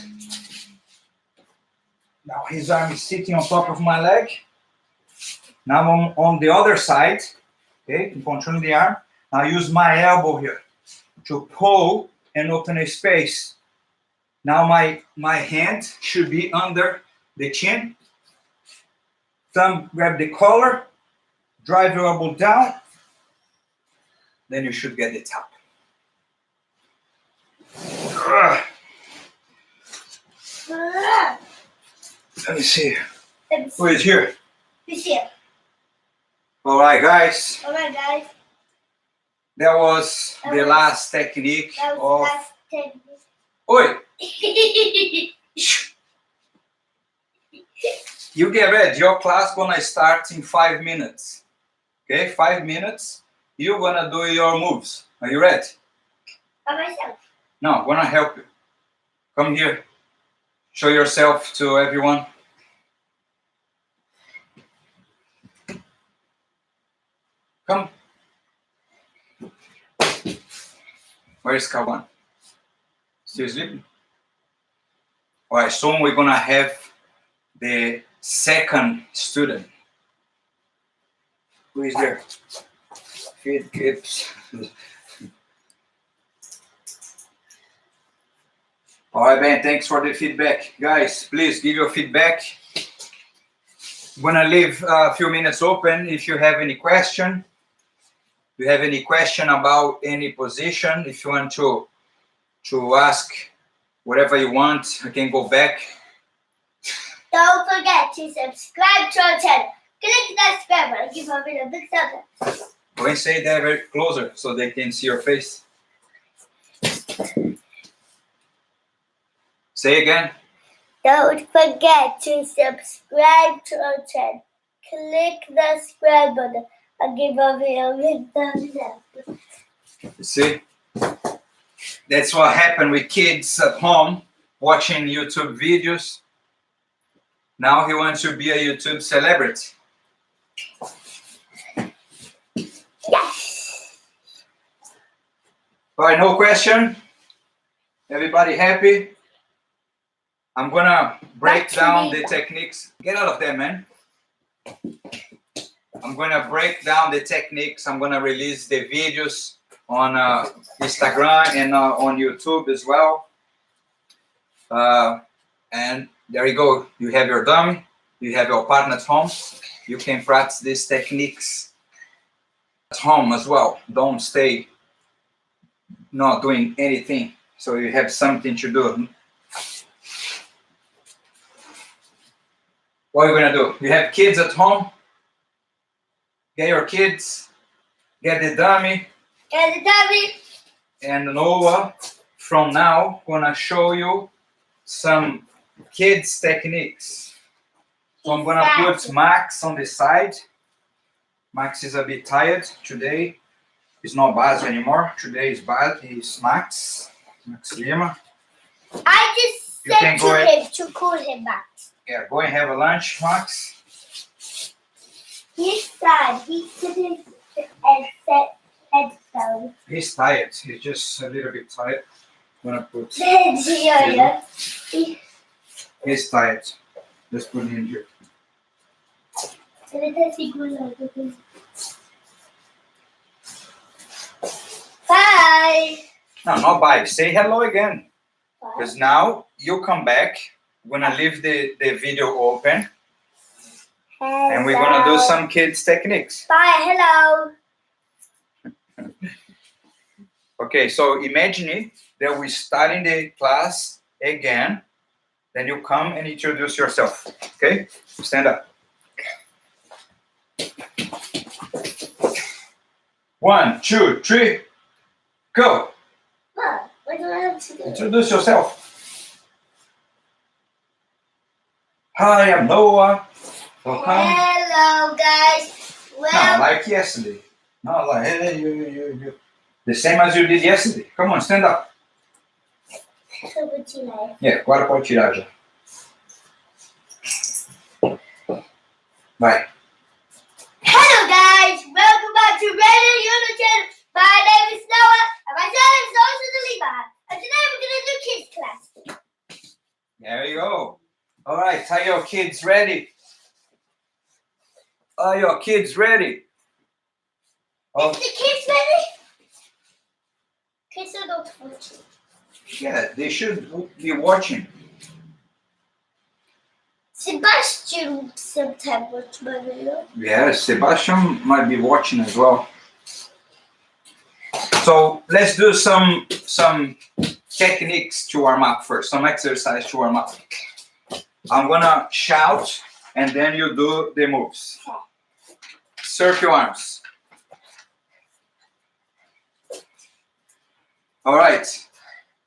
Speaker 1: Now his arm is sitting on top of my leg. Now I'm on the other side. Okay, I'm controlling the arm. Now I use my elbow here to pull and open a space. Now my hand should be under the chin. Thumb grab the collar. Drive your elbow down. Then you should get the top. Let me see. Who is here?
Speaker 2: Who's here?
Speaker 1: All right, guys.
Speaker 2: All right, guys.
Speaker 1: That was the last technique
Speaker 2: That
Speaker 1: of.
Speaker 2: was the last
Speaker 1: Oi,
Speaker 2: technique.
Speaker 1: you get ready. Your class gonna start in 5 minutes. Okay, 5 minutes. You're gonna do your moves. Are you ready?
Speaker 2: By myself.
Speaker 1: No, I'm gonna help you. Come here. Show yourself to everyone. Come. Where's Kawan? Still sleeping? All right, soon we're gonna have the second student. Who is there? Feed kids. All right, Ben, thanks for the feedback. Guys, please give your feedback. I'm gonna leave a few minutes open if you have any question. If you have any question about any position, if you want to ask whatever you want, I can go back.
Speaker 2: Don't forget to subscribe to our channel. Click that subscribe button. Give our video a big thumbs up.
Speaker 1: Go and say that very closer so they can see your face. Say again.
Speaker 2: Don't forget to subscribe to our channel. Click the subscribe button and give our video a big thumbs up.
Speaker 1: You see? That's what happened with kids at home watching YouTube videos. Now he wants to be a YouTube celebrity.
Speaker 2: Yes.
Speaker 1: All right, no question? Everybody happy? I'm gonna break down the techniques. Get out of there, man. I'm gonna break down the techniques. I'm gonna release the videos on Instagram and on YouTube as well. And there you go. You have your dummy. You have your partner at home. You can practice these techniques at home as well. Don't stay not doing anything. So you have something to do. What are you gonna do? You have kids at home? Get your kids, get the dummy,
Speaker 2: And the dummy.
Speaker 1: and Noah from now gonna show you some kids techniques. So I'm gonna put Max on the side. Max is a bit tired today. It's not Baz anymore. Today is Baz. He's Max Lima.
Speaker 2: I just
Speaker 1: You can
Speaker 2: said
Speaker 1: go
Speaker 2: to
Speaker 1: ahead.
Speaker 2: him to call him back.
Speaker 1: Yeah, go and have a lunch, Max.
Speaker 2: He's sad. He's sitting and set headphones.
Speaker 1: He's tired. He's just a little bit tired. I'm gonna put.
Speaker 2: Yeah.
Speaker 1: He's tired. Let's put him here.
Speaker 2: And Ele tá segurando. Bye.
Speaker 1: No, not bye. Say hello again. Because now you come back. We're gonna leave the video open and we're gonna do some kids techniques.
Speaker 2: Bye, hello.
Speaker 1: Okay, so imagine that we starting the class again. Then you come and introduce yourself. Okay? Stand up. 1, 2, 3, go.
Speaker 2: What? What do I have to do?
Speaker 1: Introduce yourself. Hi, I'm Noah. Welcome.
Speaker 2: Hello, guys.
Speaker 1: No,
Speaker 2: Well,
Speaker 1: like yesterday. No, like hey, you. The same as you did yesterday. Come on, stand up.
Speaker 2: eu vou tirar.
Speaker 1: Yeah, agora pode tirar já. Vai.
Speaker 2: Hello, guys. Welcome back to Radio Union. My name is Noah, and my name is also the Lima. And today we're gonna do kids class.
Speaker 1: There you go. All right, are your kids ready? Are your kids ready? Oh,
Speaker 2: Is the kids ready? Kids are not watching.
Speaker 1: yeah, they should be watching.
Speaker 2: Sebastian sometimes watch my video.
Speaker 1: Yeah, Sebastian might be watching as well. So let's do some techniques to warm up first, some exercise to warm up. I'm gonna shout and then you do the moves. Circle arms. All right,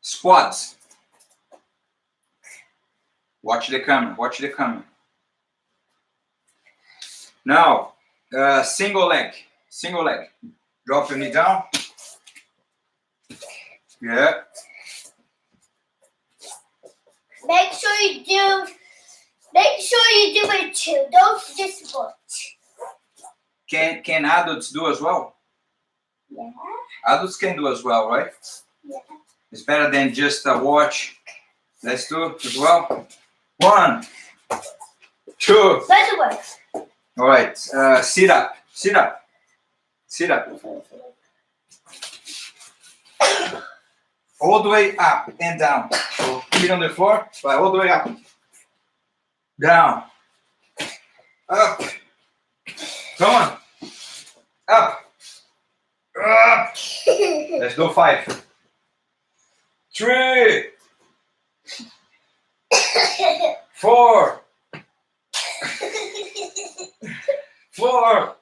Speaker 1: squats. Watch the camera, watch the camera. Now, single leg. Drop your knee down. Yeah.
Speaker 2: Make sure you do it too. Don't just watch.
Speaker 1: Can adults do as well?
Speaker 2: Yeah.
Speaker 1: Adults can do as well, right?
Speaker 2: Yeah.
Speaker 1: It's better than just a watch. Let's do it as well. 1, 2.
Speaker 2: By the way.
Speaker 1: All right. Sit up. All the way up and down. So feet on the floor, but all the way up. Down. Up. Come on. Up. Up. Let's do 5. 3. 4. 4.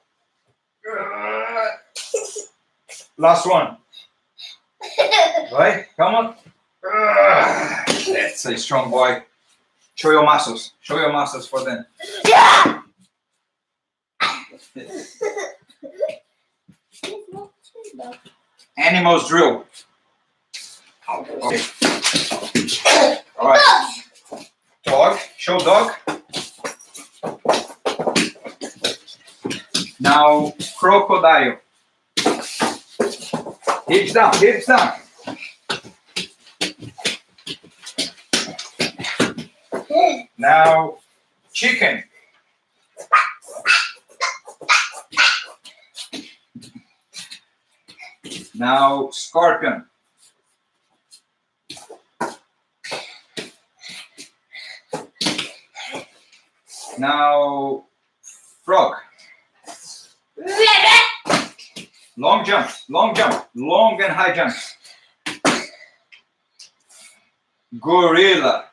Speaker 1: Last one. Right? Come on. That's a strong boy. Show your muscles. Show your muscles for them.
Speaker 2: Yeah.
Speaker 1: Animals drill. Okay. All right. Dog. Show dog. Now crocodile. Hips down. Now chicken. Now scorpion. Now frog. Long jumps, long and high jumps. Gorilla.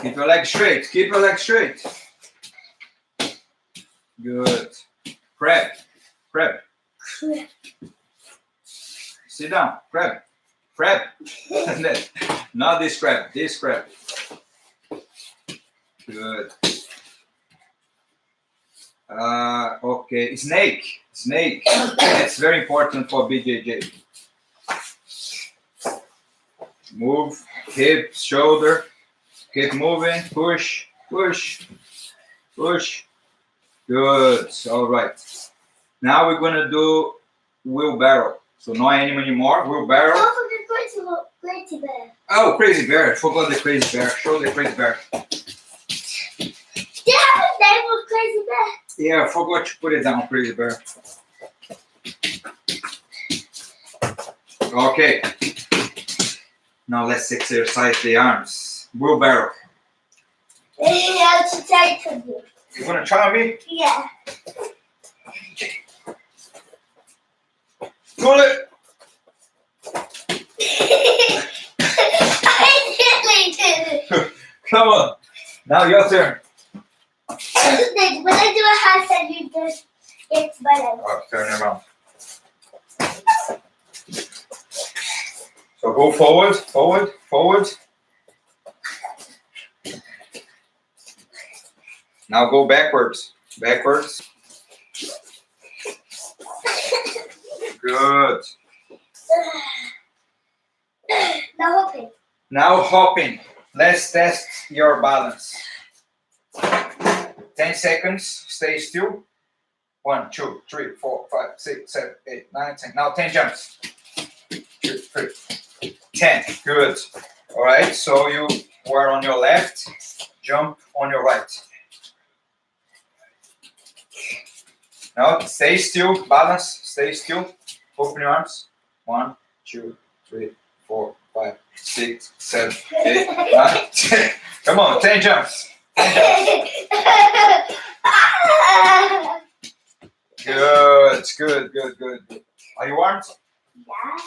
Speaker 1: Keep your legs straight, Good. Crab. Sit down, crab. Not this crab, Good. Okay, snake. That's very important for BJJ. Move, hips, shoulder. Keep moving. Push. Good. All right. Now we're gonna do wheelbarrow. So no animal anymore. Wheelbarrow.
Speaker 2: Don't forget Crazy Bear.
Speaker 1: Oh, crazy bear. Forgot the crazy bear. Show the crazy bear. Yeah, I forgot to put it down, pretty bear. Okay. Now let's exercise the arms. Wheelbarrow.
Speaker 2: I'll try to do.
Speaker 1: You wanna try me?
Speaker 2: Yeah.
Speaker 1: Pull it.
Speaker 2: I really did.
Speaker 1: Come on. Now your turn.
Speaker 2: When I do a handstand, you just get my leg.
Speaker 1: Oh, turn around. So go forward, forward, forward. Now go backwards, backwards. Good.
Speaker 2: Now open.
Speaker 1: Now hopping. Let's test your balance. 10 seconds. Stay still. 1, 2, 3, 4, 5, 6, 7, 8, 9, 10. Now 10 jumps. 2, 3, 10. Good. All right. So you were on your left. Jump on your right. Now stay still. Balance. Stay still. Open your arms. 1, 2, 3, 4, 5, 6, 7, 8, 9, 10. Come on, 10 jumps. 10 jumps. Good, good, good, good. Are you warm?
Speaker 2: Yeah.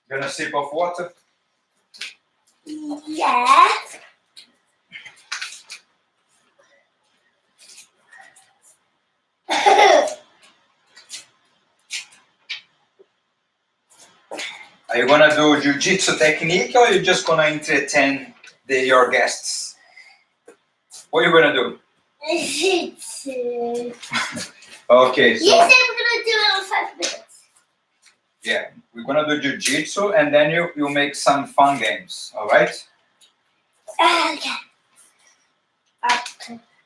Speaker 1: Gonna sip of water?
Speaker 2: Yeah.
Speaker 1: Are you gonna do jiu-jitsu technique or are you just gonna entertain your guests? What are you gonna do? Okay,
Speaker 2: You
Speaker 1: so
Speaker 2: said we're gonna do it in 5 minutes.
Speaker 1: yeah, we're gonna do jiu-jitsu and then you make some fun games, all right?
Speaker 2: Okay.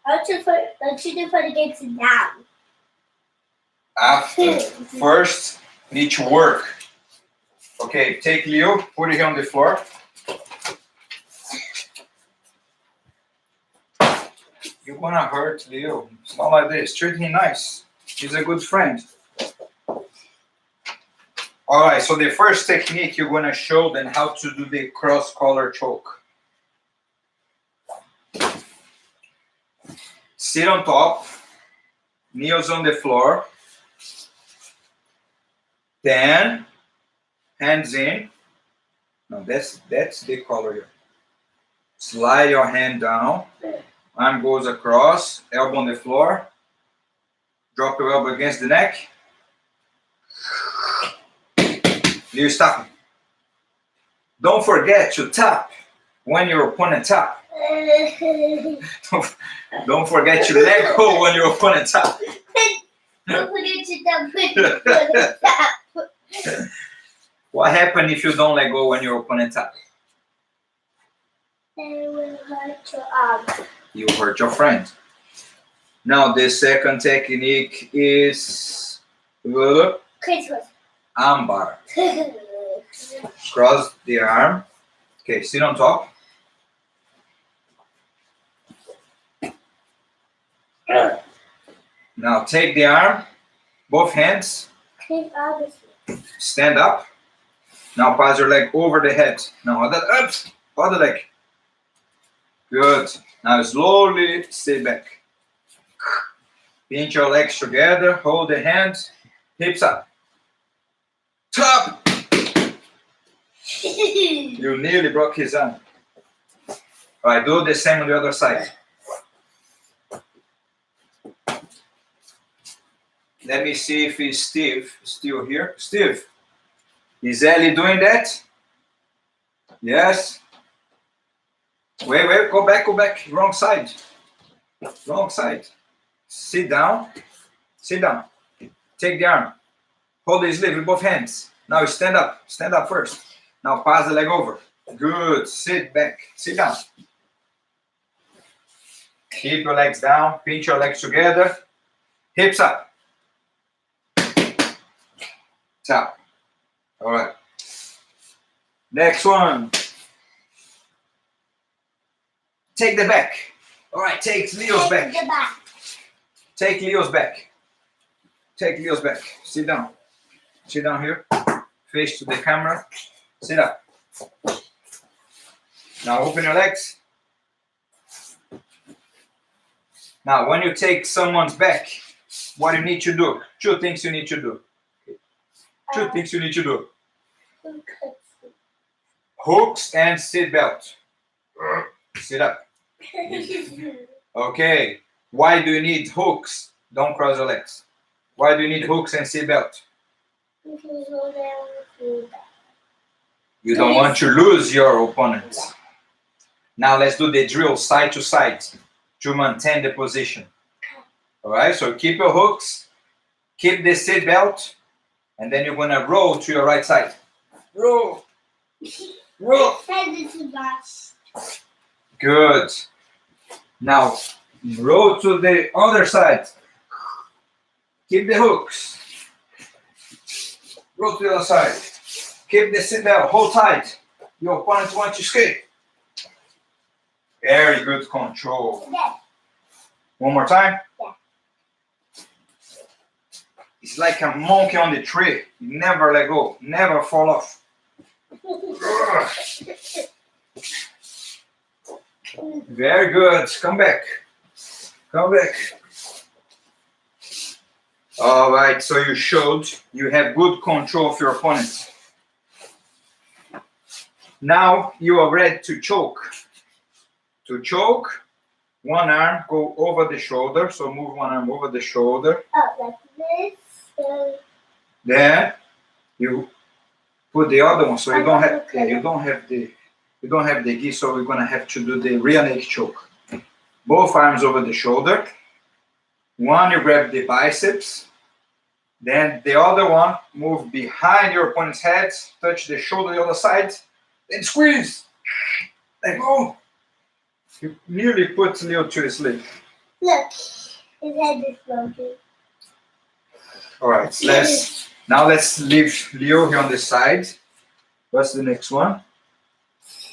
Speaker 2: I'll do for the games now.
Speaker 1: After, first, need to work. Okay, take Leo, put it here on the floor. You're gonna hurt Leo. It's not like this. Treat him nice. He's a good friend. All right, so the first technique you're gonna show them how to do the cross collar choke. Sit on top, knees on the floor. Then hands in. No, that's the collar here. Slide your hand down. Arm goes across, elbow on the floor. Drop your elbow against the neck. You stop. Don't forget to tap when your opponent tap. Don't forget to let go when your opponent tap.
Speaker 2: Don't forget to tap.
Speaker 1: What happens if you don't let go when your opponent tap?
Speaker 2: It will hurt your arm.
Speaker 1: You hurt your friend. Now the second technique is
Speaker 2: Christmas.
Speaker 1: armbar. Cross the arm. Okay, sit on top. Now take the arm, both hands, stand up. Now pass your leg over the head. Now other leg. Good. Now slowly sit back. Pinch your legs together, hold the hands, hips up. Top! You nearly broke his arm. All right, do the same on the other side. Let me see if Steve is still here. Steve, is Ellie doing that? Yes. Wait, go back. Wrong side. Wrong side. Sit down. Take the arm. Hold the sleeve with both hands. Now stand up. Stand up first. Now pass the leg over. Good. Sit back. Sit down. Keep your legs down. Pinch your legs together. Hips up. Tap. All right. Next one. Take the back. All right, take Leo's back.
Speaker 2: The back.
Speaker 1: Take Leo's back. Take Leo's back. Sit down. Sit down here. Face to the camera. Sit up. Now open your legs. Now when you take someone's back, what you need to do? Two things you need to do. Two things you need to do. Hooks and seat belt. Sit up. Okay. Why do you need hooks? Don't cross your legs. Why do you need hooks and seat belt? You don't want to lose your opponent. Now let's do the drill side to side to maintain the position. All right, so keep your hooks, keep the seat belt, and then you're gonna roll to your right side. Roll, roll. Good. Now roll to the other side. Keep the hooks. Roll to the other side. Keep the seat belt. Hold tight. Your opponent wants to escape. Very good control.
Speaker 2: Yeah.
Speaker 1: One more time.
Speaker 2: Yeah.
Speaker 1: It's like a monkey on the tree. You never let go. Never fall off. Very good. Come back. Come back. All right. So you showed you have good control of your opponent. Now you are ready to choke. To choke, one arm go over the shoulder. So move one arm over the shoulder.
Speaker 2: Oh, like this.
Speaker 1: Then you put the other one. So you don't have the gi. So we're gonna have to do the rear naked choke. Both arms over the shoulder. One you grab the biceps. Then the other one move behind your opponent's head. Touch the shoulder the other side. Then squeeze. Let go. You nearly put Leo to sleep.
Speaker 2: Look, his head is broken.
Speaker 1: All right, let's leave Leo here on the side. What's the next one?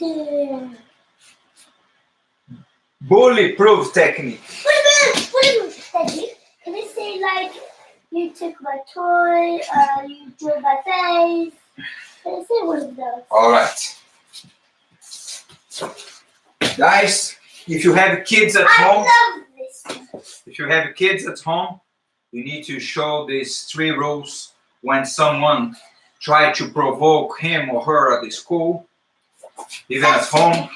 Speaker 2: Yeah.
Speaker 1: Bully-proof technique.
Speaker 2: Technique? Can you say like you took my toy, you drew my face? Can you say one of those?
Speaker 1: All right. Guys, if you have kids at home,
Speaker 2: I love this.
Speaker 1: if you have kids at home, you need to show these 3 rules when someone try to provoke him or her at the school. Even at home,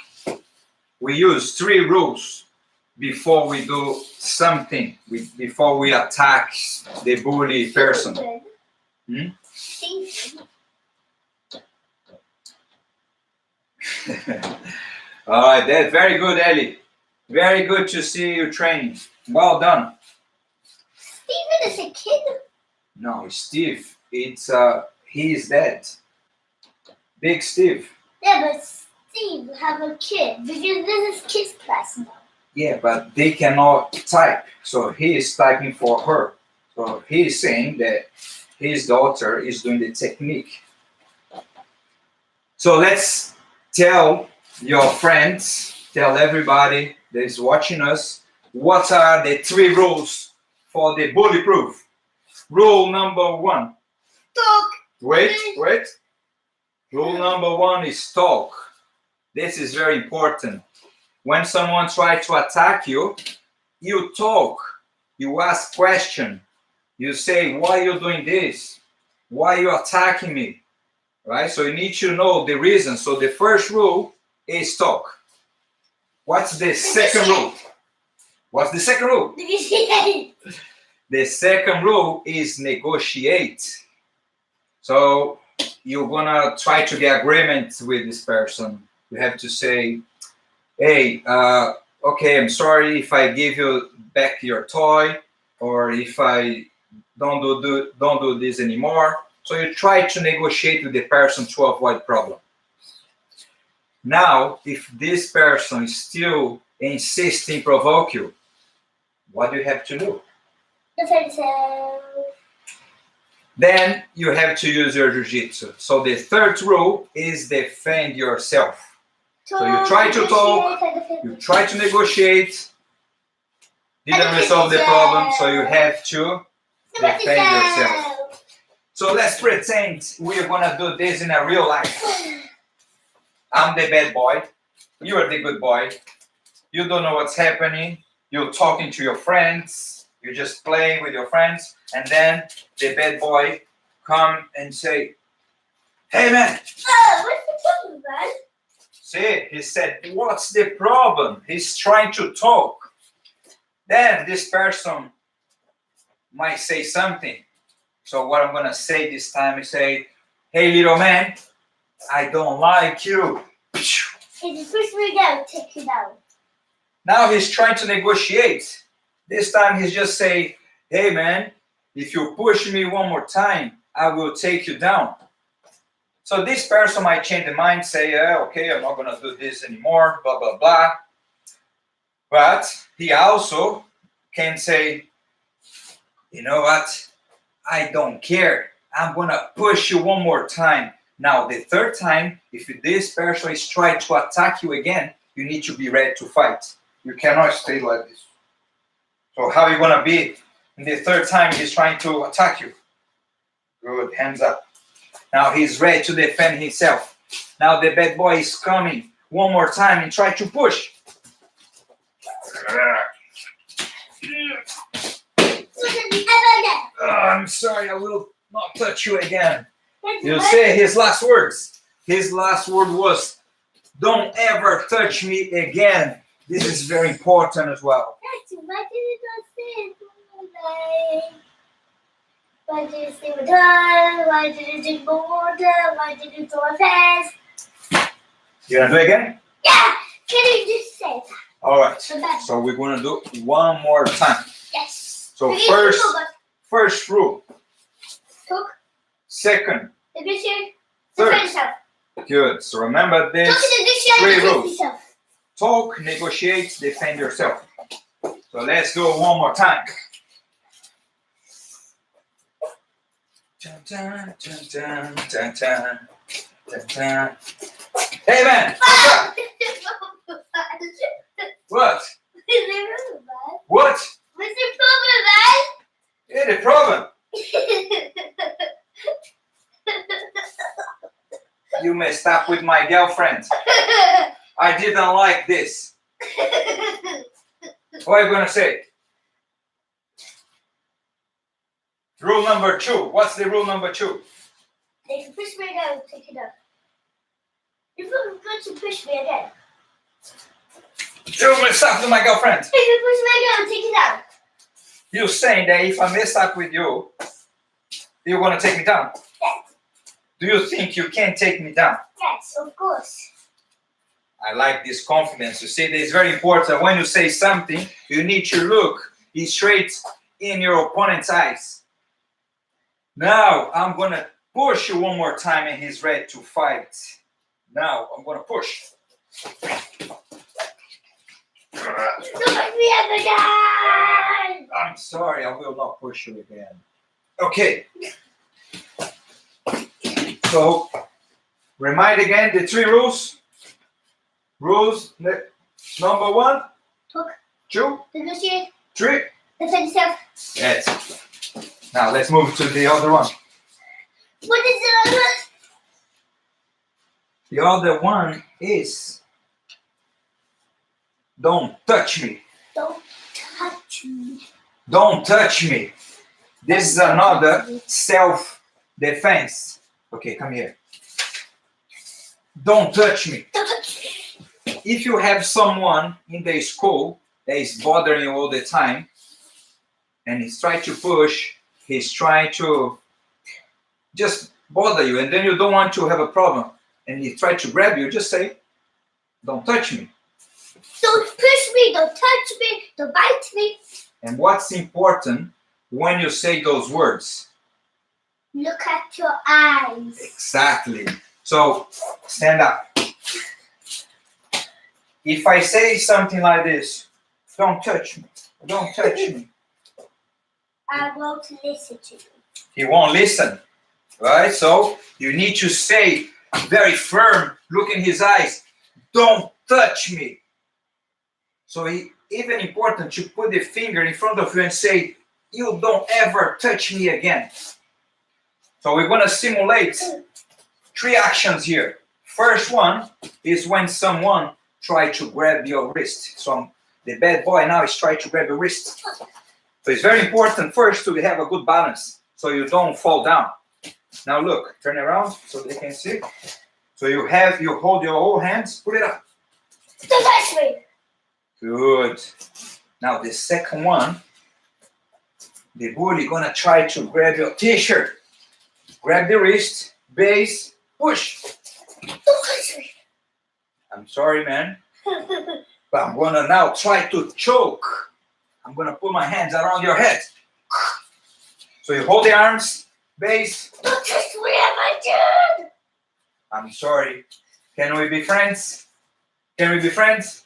Speaker 1: we use 3 rules before we do something, before we attack the bully person. Hmm? All right, that's very good, Ellie. Very good to see you training. Well done.
Speaker 2: Steven is a kid.
Speaker 1: No, Steve, it's he is dead. Big Steve.
Speaker 2: Yeah, but Steve have a kid because this is kids class now.
Speaker 1: Yeah, but they cannot type, so he is typing for her. So he is saying that his daughter is doing the technique. So let's tell your friends, tell everybody that is watching us, what are the 3 rules for the bully-proof? Rule number 1.
Speaker 2: Talk.
Speaker 1: Wait. Rule number 1 is talk. This is very important. When someone tries to attack you, you talk. You ask questions. You say, why are you doing this? Why are you attacking me? Right? So you need to know the reason. So the first rule is talk. What's the second rule? What's the second rule?
Speaker 2: Negotiate.
Speaker 1: The second rule is negotiate. So you're gonna try to get agreement with this person. You have to say, hey, okay, I'm sorry if I give you back your toy, or if I don't do this anymore. So you try to negotiate with the person to avoid problem. Now, if this person is still insisting provoke you, what do you have to do?
Speaker 2: Defend yourself.
Speaker 1: Then you have to use your jiu-jitsu. So the third rule is defend yourself. So you try to talk, you try to negotiate, Didn't resolve the problem, so you have to defend yourself. So let's pretend we're gonna do this in a real life. I'm the bad boy. You are the good boy. You don't know what's happening. You're talking to your friends. You're just playing with your friends, and then the bad boy come and say, "Hey man."
Speaker 2: Oh, what's the problem, man?
Speaker 1: See, he said, "What's the problem?" He's trying to talk. Then this person might say something. So what I'm gonna say this time is say, "Hey little man, I don't like you."
Speaker 2: It's the first way down, take it out.
Speaker 1: Now he's trying to negotiate. This time he's just say, "Hey man, if you push me one more time, I will take you down." So this person might change the mind, say, "Yeah, okay, I'm not gonna do this anymore, blah blah blah." But he also can say, "You know what? I don't care. I'm gonna push you one more time." Now the third time, if this person is trying to attack you again, you need to be ready to fight. You cannot stay like this. So how are you gonna be in the third time he's trying to attack you? Good, hands up. Now he's ready to defend himself. Now the bad boy is coming one more time and try to push. I'm sorry, I will not touch you again. You say his last words. His last word was, "Don't ever touch me again." This is very important as well.
Speaker 2: Why did you not say it? Why did you say it? Why did you drink more water? Why did you throw a fast?
Speaker 1: You gonna do it again?
Speaker 2: Yeah! Can you just say that?
Speaker 1: All right. So we're gonna do one more time.
Speaker 2: Yes.
Speaker 1: So first rule.
Speaker 2: Talk.
Speaker 1: Second.
Speaker 2: Negotiate.
Speaker 1: Third.
Speaker 2: Defend yourself.
Speaker 1: Good. So remember this.
Speaker 2: Talk and negotiate.
Speaker 1: Three
Speaker 2: Defend
Speaker 1: rules.
Speaker 2: yourself.
Speaker 1: Talk, negotiate, defend yourself. So let's do it one more time. Dun, dun, dun, dun, dun, dun, dun, dun. Hey man, what's up? What? What?
Speaker 2: What's your problem, man?
Speaker 1: Yeah, the problem. You messed up with my girlfriend. I didn't like this. What are you gonna say? Rule number 2. What's the rule number 2?
Speaker 2: If you push me again, take it up. If you're going to push me again.
Speaker 1: You messed up with my girlfriend.
Speaker 2: If you push me again, take it out.
Speaker 1: You're saying that if I mess up with you, you're gonna take me down?
Speaker 2: Yes.
Speaker 1: Do you think you can take me down?
Speaker 2: Yes, of course.
Speaker 1: I like this confidence. You see, it's very important. When you say something, you need to look straight in your opponent's eyes. Now, I'm going to push you one more time and he's ready to fight. Now, I'm going to push.
Speaker 2: Don't push me up again.
Speaker 1: I'm sorry, I will not push you again. Okay. So, remind again the 3 rules. Rules number 1,
Speaker 2: Talk.
Speaker 1: 2,
Speaker 2: Negotiate.
Speaker 1: 3.
Speaker 2: Defend yourself.
Speaker 1: That's it. Now let's move to the other one.
Speaker 2: What is the other one?
Speaker 1: The other one is don't touch me.
Speaker 2: Don't touch me.
Speaker 1: Don't touch me. This is another self-defense. Okay, come here. Don't touch me.
Speaker 2: Don't touch me.
Speaker 1: If you have someone in the school that is bothering you all the time, and he's trying to push, he's trying to just bother you, and then you don't want to have a problem, and he tries to grab you, just say, "Don't touch me."
Speaker 2: Don't push me. Don't touch me. Don't bite me.
Speaker 1: And what's important when you say those words?
Speaker 2: Look at your eyes.
Speaker 1: Exactly. So stand up. If I say something like this, "Don't touch me, don't touch me,"
Speaker 2: I won't listen to you.
Speaker 1: he won't listen, right? So you need to say very firm, look in his eyes, "Don't touch me." So even important to put the finger in front of you and say, you don't ever touch me again. So we're gonna simulate 3 actions here. First one is when someone tries to grab your wrist. So the bad boy now is trying to grab your wrist. So it's very important first to have a good balance so you don't fall down. Now look, turn around so they can see. So you hold your whole hands, put it up.
Speaker 2: Don't touch me.
Speaker 1: Good. Now the second one, the bully gonna try to grab your t-shirt. Grab the wrist, base, push.
Speaker 2: Don't touch me.
Speaker 1: I'm sorry, man, but I'm gonna now try to choke. I'm gonna put my hands around your head. So you hold the arms, base.
Speaker 2: Don't touch me at my chin.
Speaker 1: I'm sorry. Can we be friends? Can we be friends?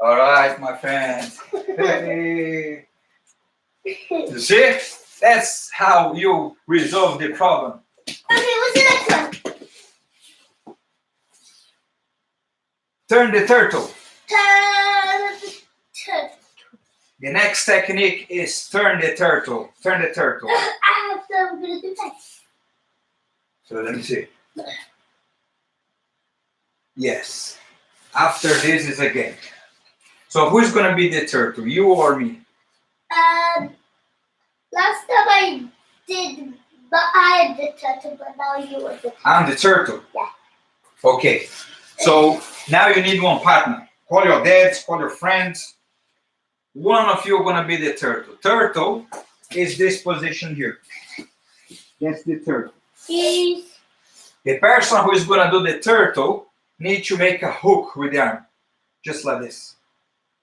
Speaker 1: All right, my friend. Hey. You see? That's how you resolve the problem.
Speaker 2: Okay, what's the next one?
Speaker 1: Turn the turtle.
Speaker 2: Turn.
Speaker 1: The next technique is turn the turtle. Turn the turtle.
Speaker 2: I have some good advice.
Speaker 1: So let me see. Yes. After this is a game. So who's gonna be the turtle? You or me?
Speaker 2: Last time I did, but I had the turtle, but now you were the turtle.
Speaker 1: I'm the turtle.
Speaker 2: Yeah.
Speaker 1: Okay. So now you need one partner. Call your dads, call your friends. One of you gonna be the turtle. Turtle is this position here. That's the turtle.
Speaker 2: Please.
Speaker 1: The person who is gonna do the turtle needs to make a hook with the arm. Just like this.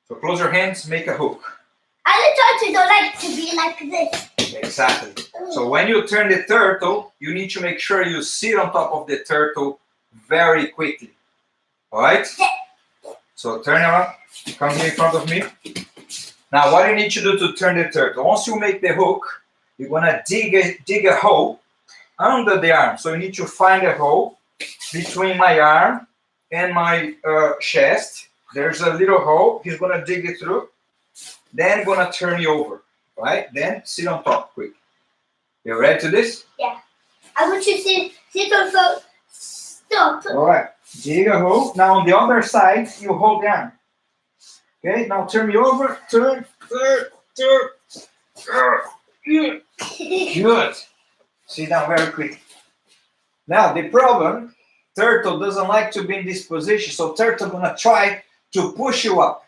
Speaker 1: So close your hands, make a hook.
Speaker 2: I the turtle don't like to be like this.
Speaker 1: Exactly. So when you turn the turtle, you need to make sure you sit on top of the turtle very quickly. All right? So turn around, come here in front of me. Now what you need to do to turn the turtle, once you make the hook, you're gonna dig a hole under the arm. So you need to find a hole between my arm and my chest. There's a little hole, he's gonna dig it through. Then gonna turn you over, right? Then sit on top quick. You ready to this?
Speaker 2: Yeah. I want you to sit on the stop.
Speaker 1: All right, dig a hole. Now on the other side, you hold the arm. Okay, now turn me over, turn. Good. Sit down very quick. Now the problem, turtle doesn't like to be in this position, so turtle gonna try to push you up.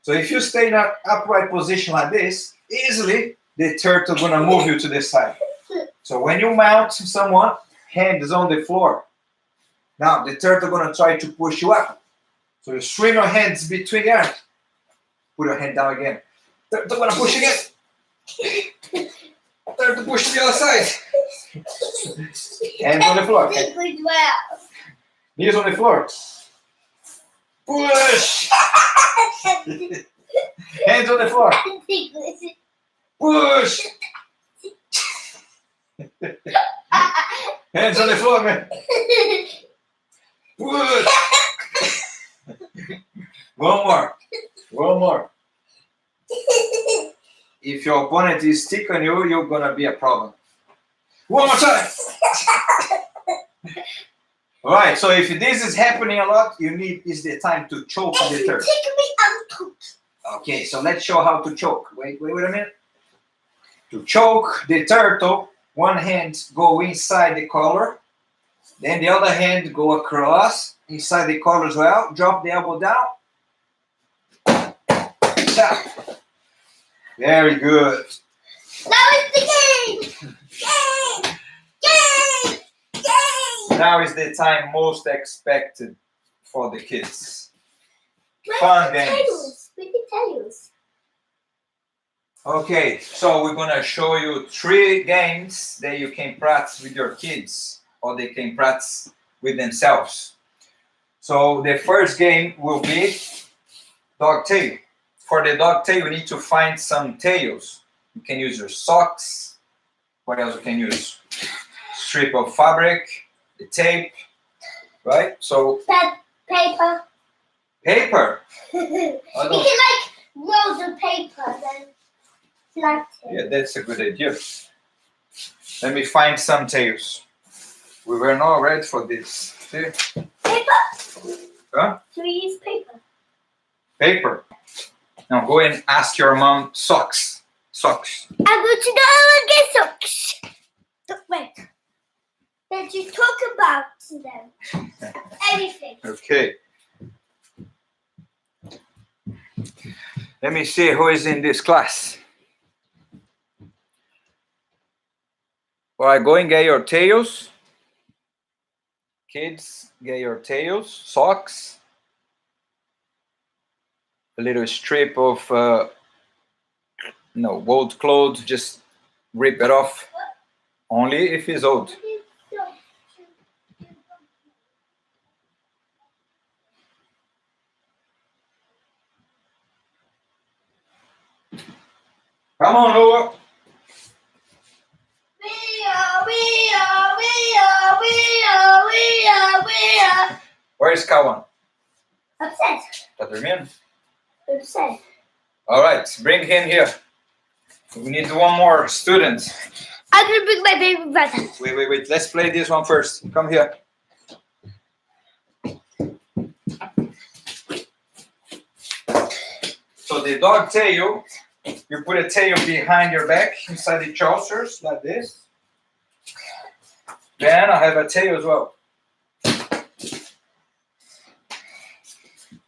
Speaker 1: So if you stay in an upright position like this, easily the turtle gonna move you to the side. So when you mount someone, hand is on the floor. Now the turtle gonna try to push you up. So you swing your hands between your arms. Put your hand down again. Turtle gonna push again. Turtle push to the other side. Hands on the floor. Knees on the floor. Push. Hands on the floor. Push. Hands on the floor, man. Push. One more. One more. If your opponent is stick on you, you're gonna be a problem. One more time. All right. So if this is happening a lot, is the time to choke the turtle. Okay. So let's show how to choke. Wait a minute. To choke the turtle, one hand go inside the collar, then the other hand go across inside the collar as well. Drop the elbow down. Tap. Very good.
Speaker 2: Now it's the game. Game.
Speaker 1: Now is the time most expected for the kids. Fun games.
Speaker 2: With the tails.
Speaker 1: Okay, so we're gonna show you 3 games that you can practice with your kids, or they can practice with themselves. So the first game will be dog tail. For the dog tail, you need to find some tails. You can use your socks. What else you can use? Strip of fabric, the tape, right? So
Speaker 2: Paper.
Speaker 1: paper.
Speaker 2: You
Speaker 1: I
Speaker 2: can
Speaker 1: don't-
Speaker 2: like rolls of paper, then flat it.
Speaker 1: Yeah, that's a good idea. Let me find some tails. We were not ready for this. See?
Speaker 2: Paper?
Speaker 1: Huh?
Speaker 2: Should we use paper?
Speaker 1: Paper. Now go and ask your mom socks. Socks.
Speaker 2: I'm going to go and get socks. Wait. Let's just talk about them. Anything.
Speaker 1: Okay. Let me see who is in this class. All right, go and get your tails. Kids, get your tails, socks. A little strip of old clothes, just rip it off. Only if it's old. Come on, Noah. Where's Kawan?
Speaker 2: Upset.
Speaker 1: Tá dormindo?
Speaker 2: Upset.
Speaker 1: All right, bring him here. We need one more student.
Speaker 2: I'm gonna bring my baby brother.
Speaker 1: Wait. Let's play this one first. Come here. So the dog tail, you put a tail behind your back inside the trousers like this. Then I have a tail as well.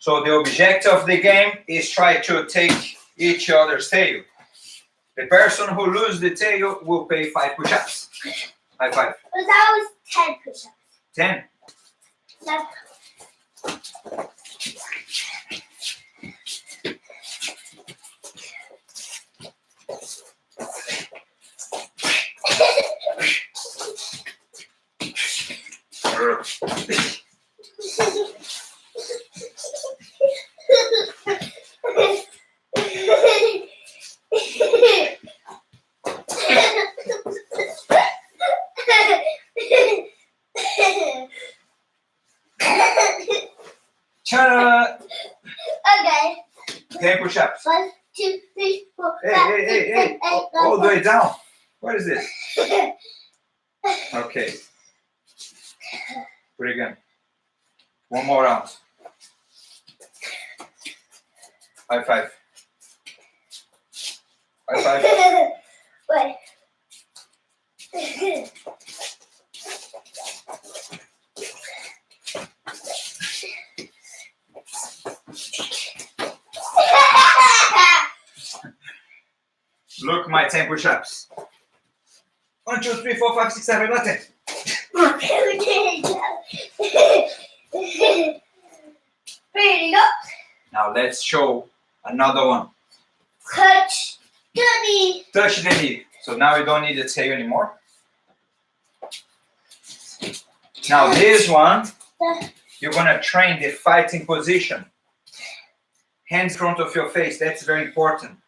Speaker 1: So the objective of the game is try to take each other's tail. The person who loses the tail will pay 5 push-ups. High five.
Speaker 2: But that was 10 push-ups.
Speaker 1: 10.
Speaker 2: That's
Speaker 1: Ta-da!
Speaker 2: okay.
Speaker 1: 10 push-ups.
Speaker 2: 1, 2, 3, 4,
Speaker 1: Hey,
Speaker 2: 5,
Speaker 1: hey,
Speaker 2: 6,
Speaker 1: hey,
Speaker 2: 7,
Speaker 1: hey.
Speaker 2: 8, 9,
Speaker 1: All the
Speaker 2: 10.
Speaker 1: way down. What is this? Okay. Pretty good. One more round. High five. High five.
Speaker 2: Wait.
Speaker 1: Look, my 10 push-ups. 1, 2, 3, 4, 5, 6, 7, 8, 10.
Speaker 2: Pretty good.
Speaker 1: Now let's show another one.
Speaker 2: Touch the knee.
Speaker 1: Touch the knee. So now we don't need the tail anymore. Now this one, you're gonna train the fighting position. Hands in front of your face, that's very important.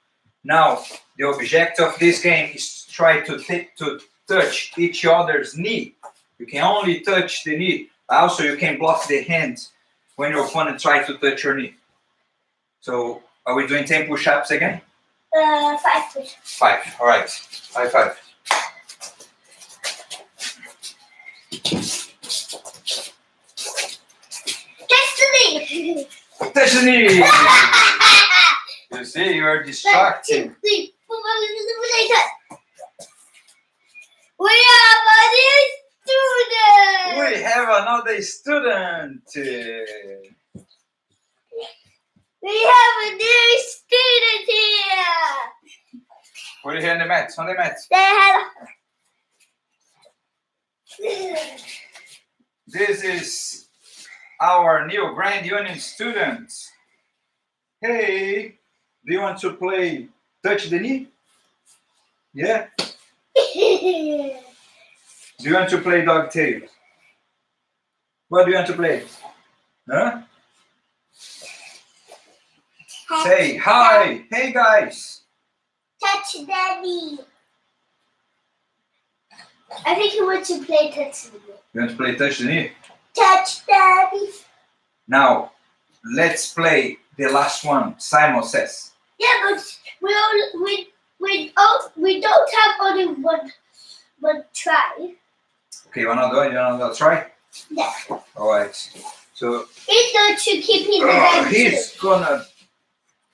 Speaker 1: Now, the objective of this game is to try to touch each other's knee. You can only touch the knee. Also, you can block the hand when your opponent tries to touch your knee. So, are we doing 10 push-ups again?
Speaker 2: 5 push-ups.
Speaker 1: 5, all right. High five.
Speaker 2: Touch the knee.
Speaker 1: Touch the knee! You see, you are
Speaker 2: 1, 2,
Speaker 1: distracting.
Speaker 2: 3, 4, 5, 6, 7, 8, 9. We have a new student.
Speaker 1: We have another student.
Speaker 2: We have a new student here.
Speaker 1: Put it here on the mat. On the mat.
Speaker 2: They have.
Speaker 1: This is our new Grand Union student. Hey, do you want to play touch the knee? Yeah? Do you want to play dog tail? What do you want to play? Huh? Say hi. Hey guys.
Speaker 2: Touch daddy. I think he wants to play touch the knee.
Speaker 1: You want to play touch the knee?
Speaker 2: Touch daddy.
Speaker 1: Now, let's play the last one. Simon says.
Speaker 2: Yeah, but we don't have only one try.
Speaker 1: Okay, you wanna do it? You wanna try?
Speaker 2: Yeah.
Speaker 1: All right. So
Speaker 2: He's going to keep his bag too.
Speaker 1: he's gonna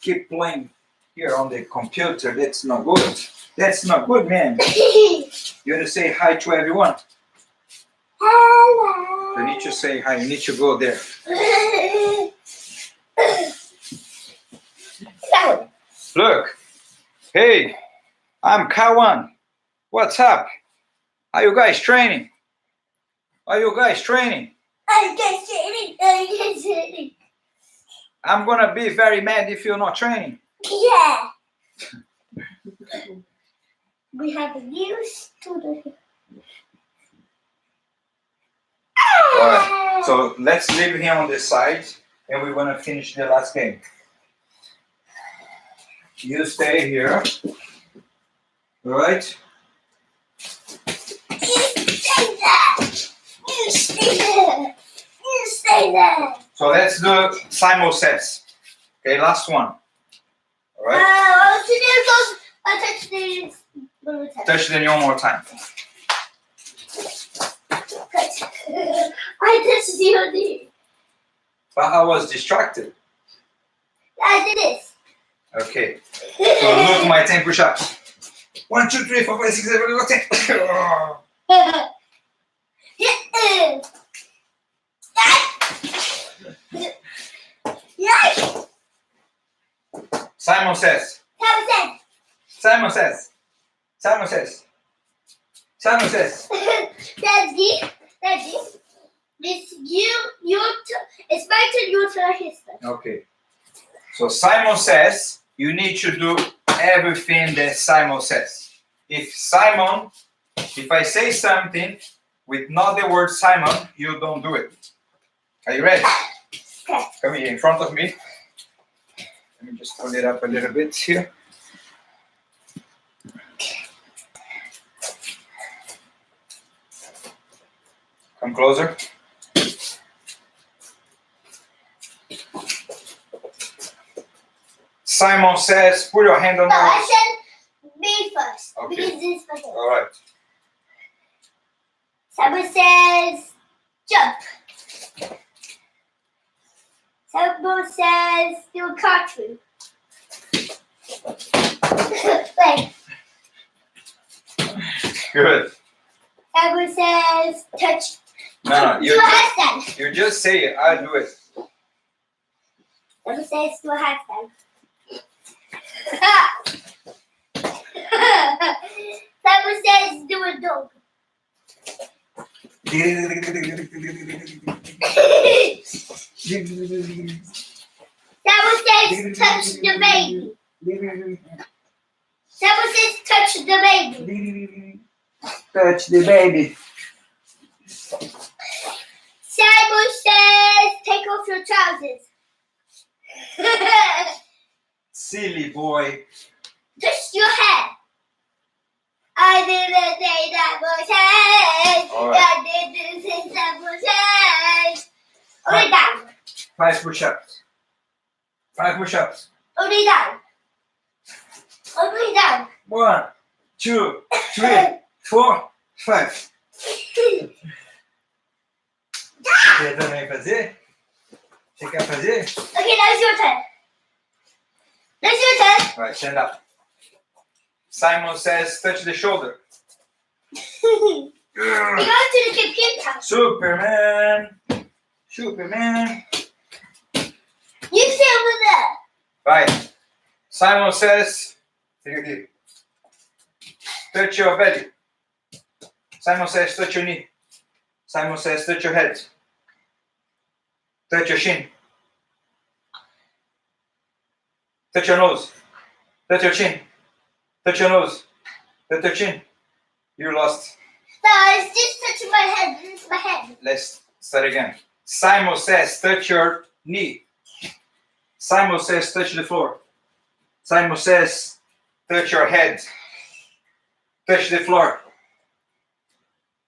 Speaker 1: keep playing here on the computer. That's not good. That's not good, man. You have to say hi to everyone.
Speaker 2: Hello.
Speaker 1: You need to say hi. You need to go there.
Speaker 2: So,
Speaker 1: Look. Hey, I'm Kawan. What's up? Are you guys training? Are you guys training?
Speaker 2: I'm just kidding.
Speaker 1: I'm gonna be very mad if you're not training.
Speaker 2: Yeah. We have a new student.
Speaker 1: Alright, so let's leave him on the side and we're gonna finish the last game. You stay here. Alright?
Speaker 2: You stay there. You stay there.
Speaker 1: So let's do Simon says. Okay, last one. Alright?
Speaker 2: I touched the blue test.
Speaker 1: Touch the knee one more time.
Speaker 2: I touched the knee.
Speaker 1: But I was distracted.
Speaker 2: I did this.
Speaker 1: Okay. So look my 10 push-ups. 1, 2, 3, 4, 5, 6, 7, 8, 10.
Speaker 2: Yes.
Speaker 1: Simon says. Simon says. Simon says. Simon says.
Speaker 2: Daddy. It's it's my turn, your turn, his turn.
Speaker 1: Okay. So Simon says you need to do everything that Simon says. If I say something with not the word Simon, you don't do it. Are you ready?
Speaker 2: Okay.
Speaker 1: Come here in front of me. Let me just pull it up a little bit here. Come closer. Simon says, put your hand on
Speaker 2: No,
Speaker 1: your...
Speaker 2: I said me first.
Speaker 1: Okay.
Speaker 2: Because this was it.
Speaker 1: All right.
Speaker 2: Someone says jump. Someone says do a cartwheel. Wait.
Speaker 1: Good.
Speaker 2: Someone says touch.
Speaker 1: No,
Speaker 2: Do a handstand.
Speaker 1: you just say it. I'll do it.
Speaker 2: Someone says do a handstand. Someone says do a dog. Someone says touch the baby. Someone says touch the baby.
Speaker 1: Touch the baby.
Speaker 2: Simon says take off your trousers.
Speaker 1: Silly boy.
Speaker 2: Touch your head. I didn't say that was head.
Speaker 1: All right.
Speaker 2: I didn't say that was head. Only down.
Speaker 1: 5 push-ups. 5 push-ups.
Speaker 2: Only down. Only down.
Speaker 1: 1, 2, 3, 4, 5. Você também fazer? Você quer fazer?
Speaker 2: Okay, now it's your turn. Now it's your turn.
Speaker 1: All right, stand up. Simon says, touch the shoulder.
Speaker 2: We're going to the computer.
Speaker 1: Superman. Superman.
Speaker 2: You stay over there.
Speaker 1: Right. Simon says, fica aqui. Touch your belly. Simon says, touch your knee. Simon says, touch your head. Touch your shin. Touch your nose. Touch your chin. Touch your nose. Touch your chin. You lost.
Speaker 2: No, it's just touching my head. It's my head.
Speaker 1: Let's start again. Simon says, touch your knee. Simon says, touch the floor. Simon says, touch your head. Touch the floor.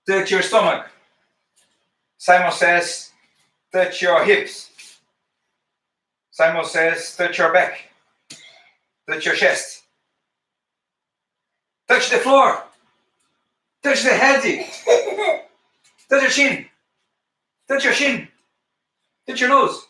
Speaker 1: Touch your stomach. Simon says, touch your hips. Simon says, touch your back. Touch your chest. Touch the floor. Touch the head. Touch your chin. Touch your chin. Touch your nose.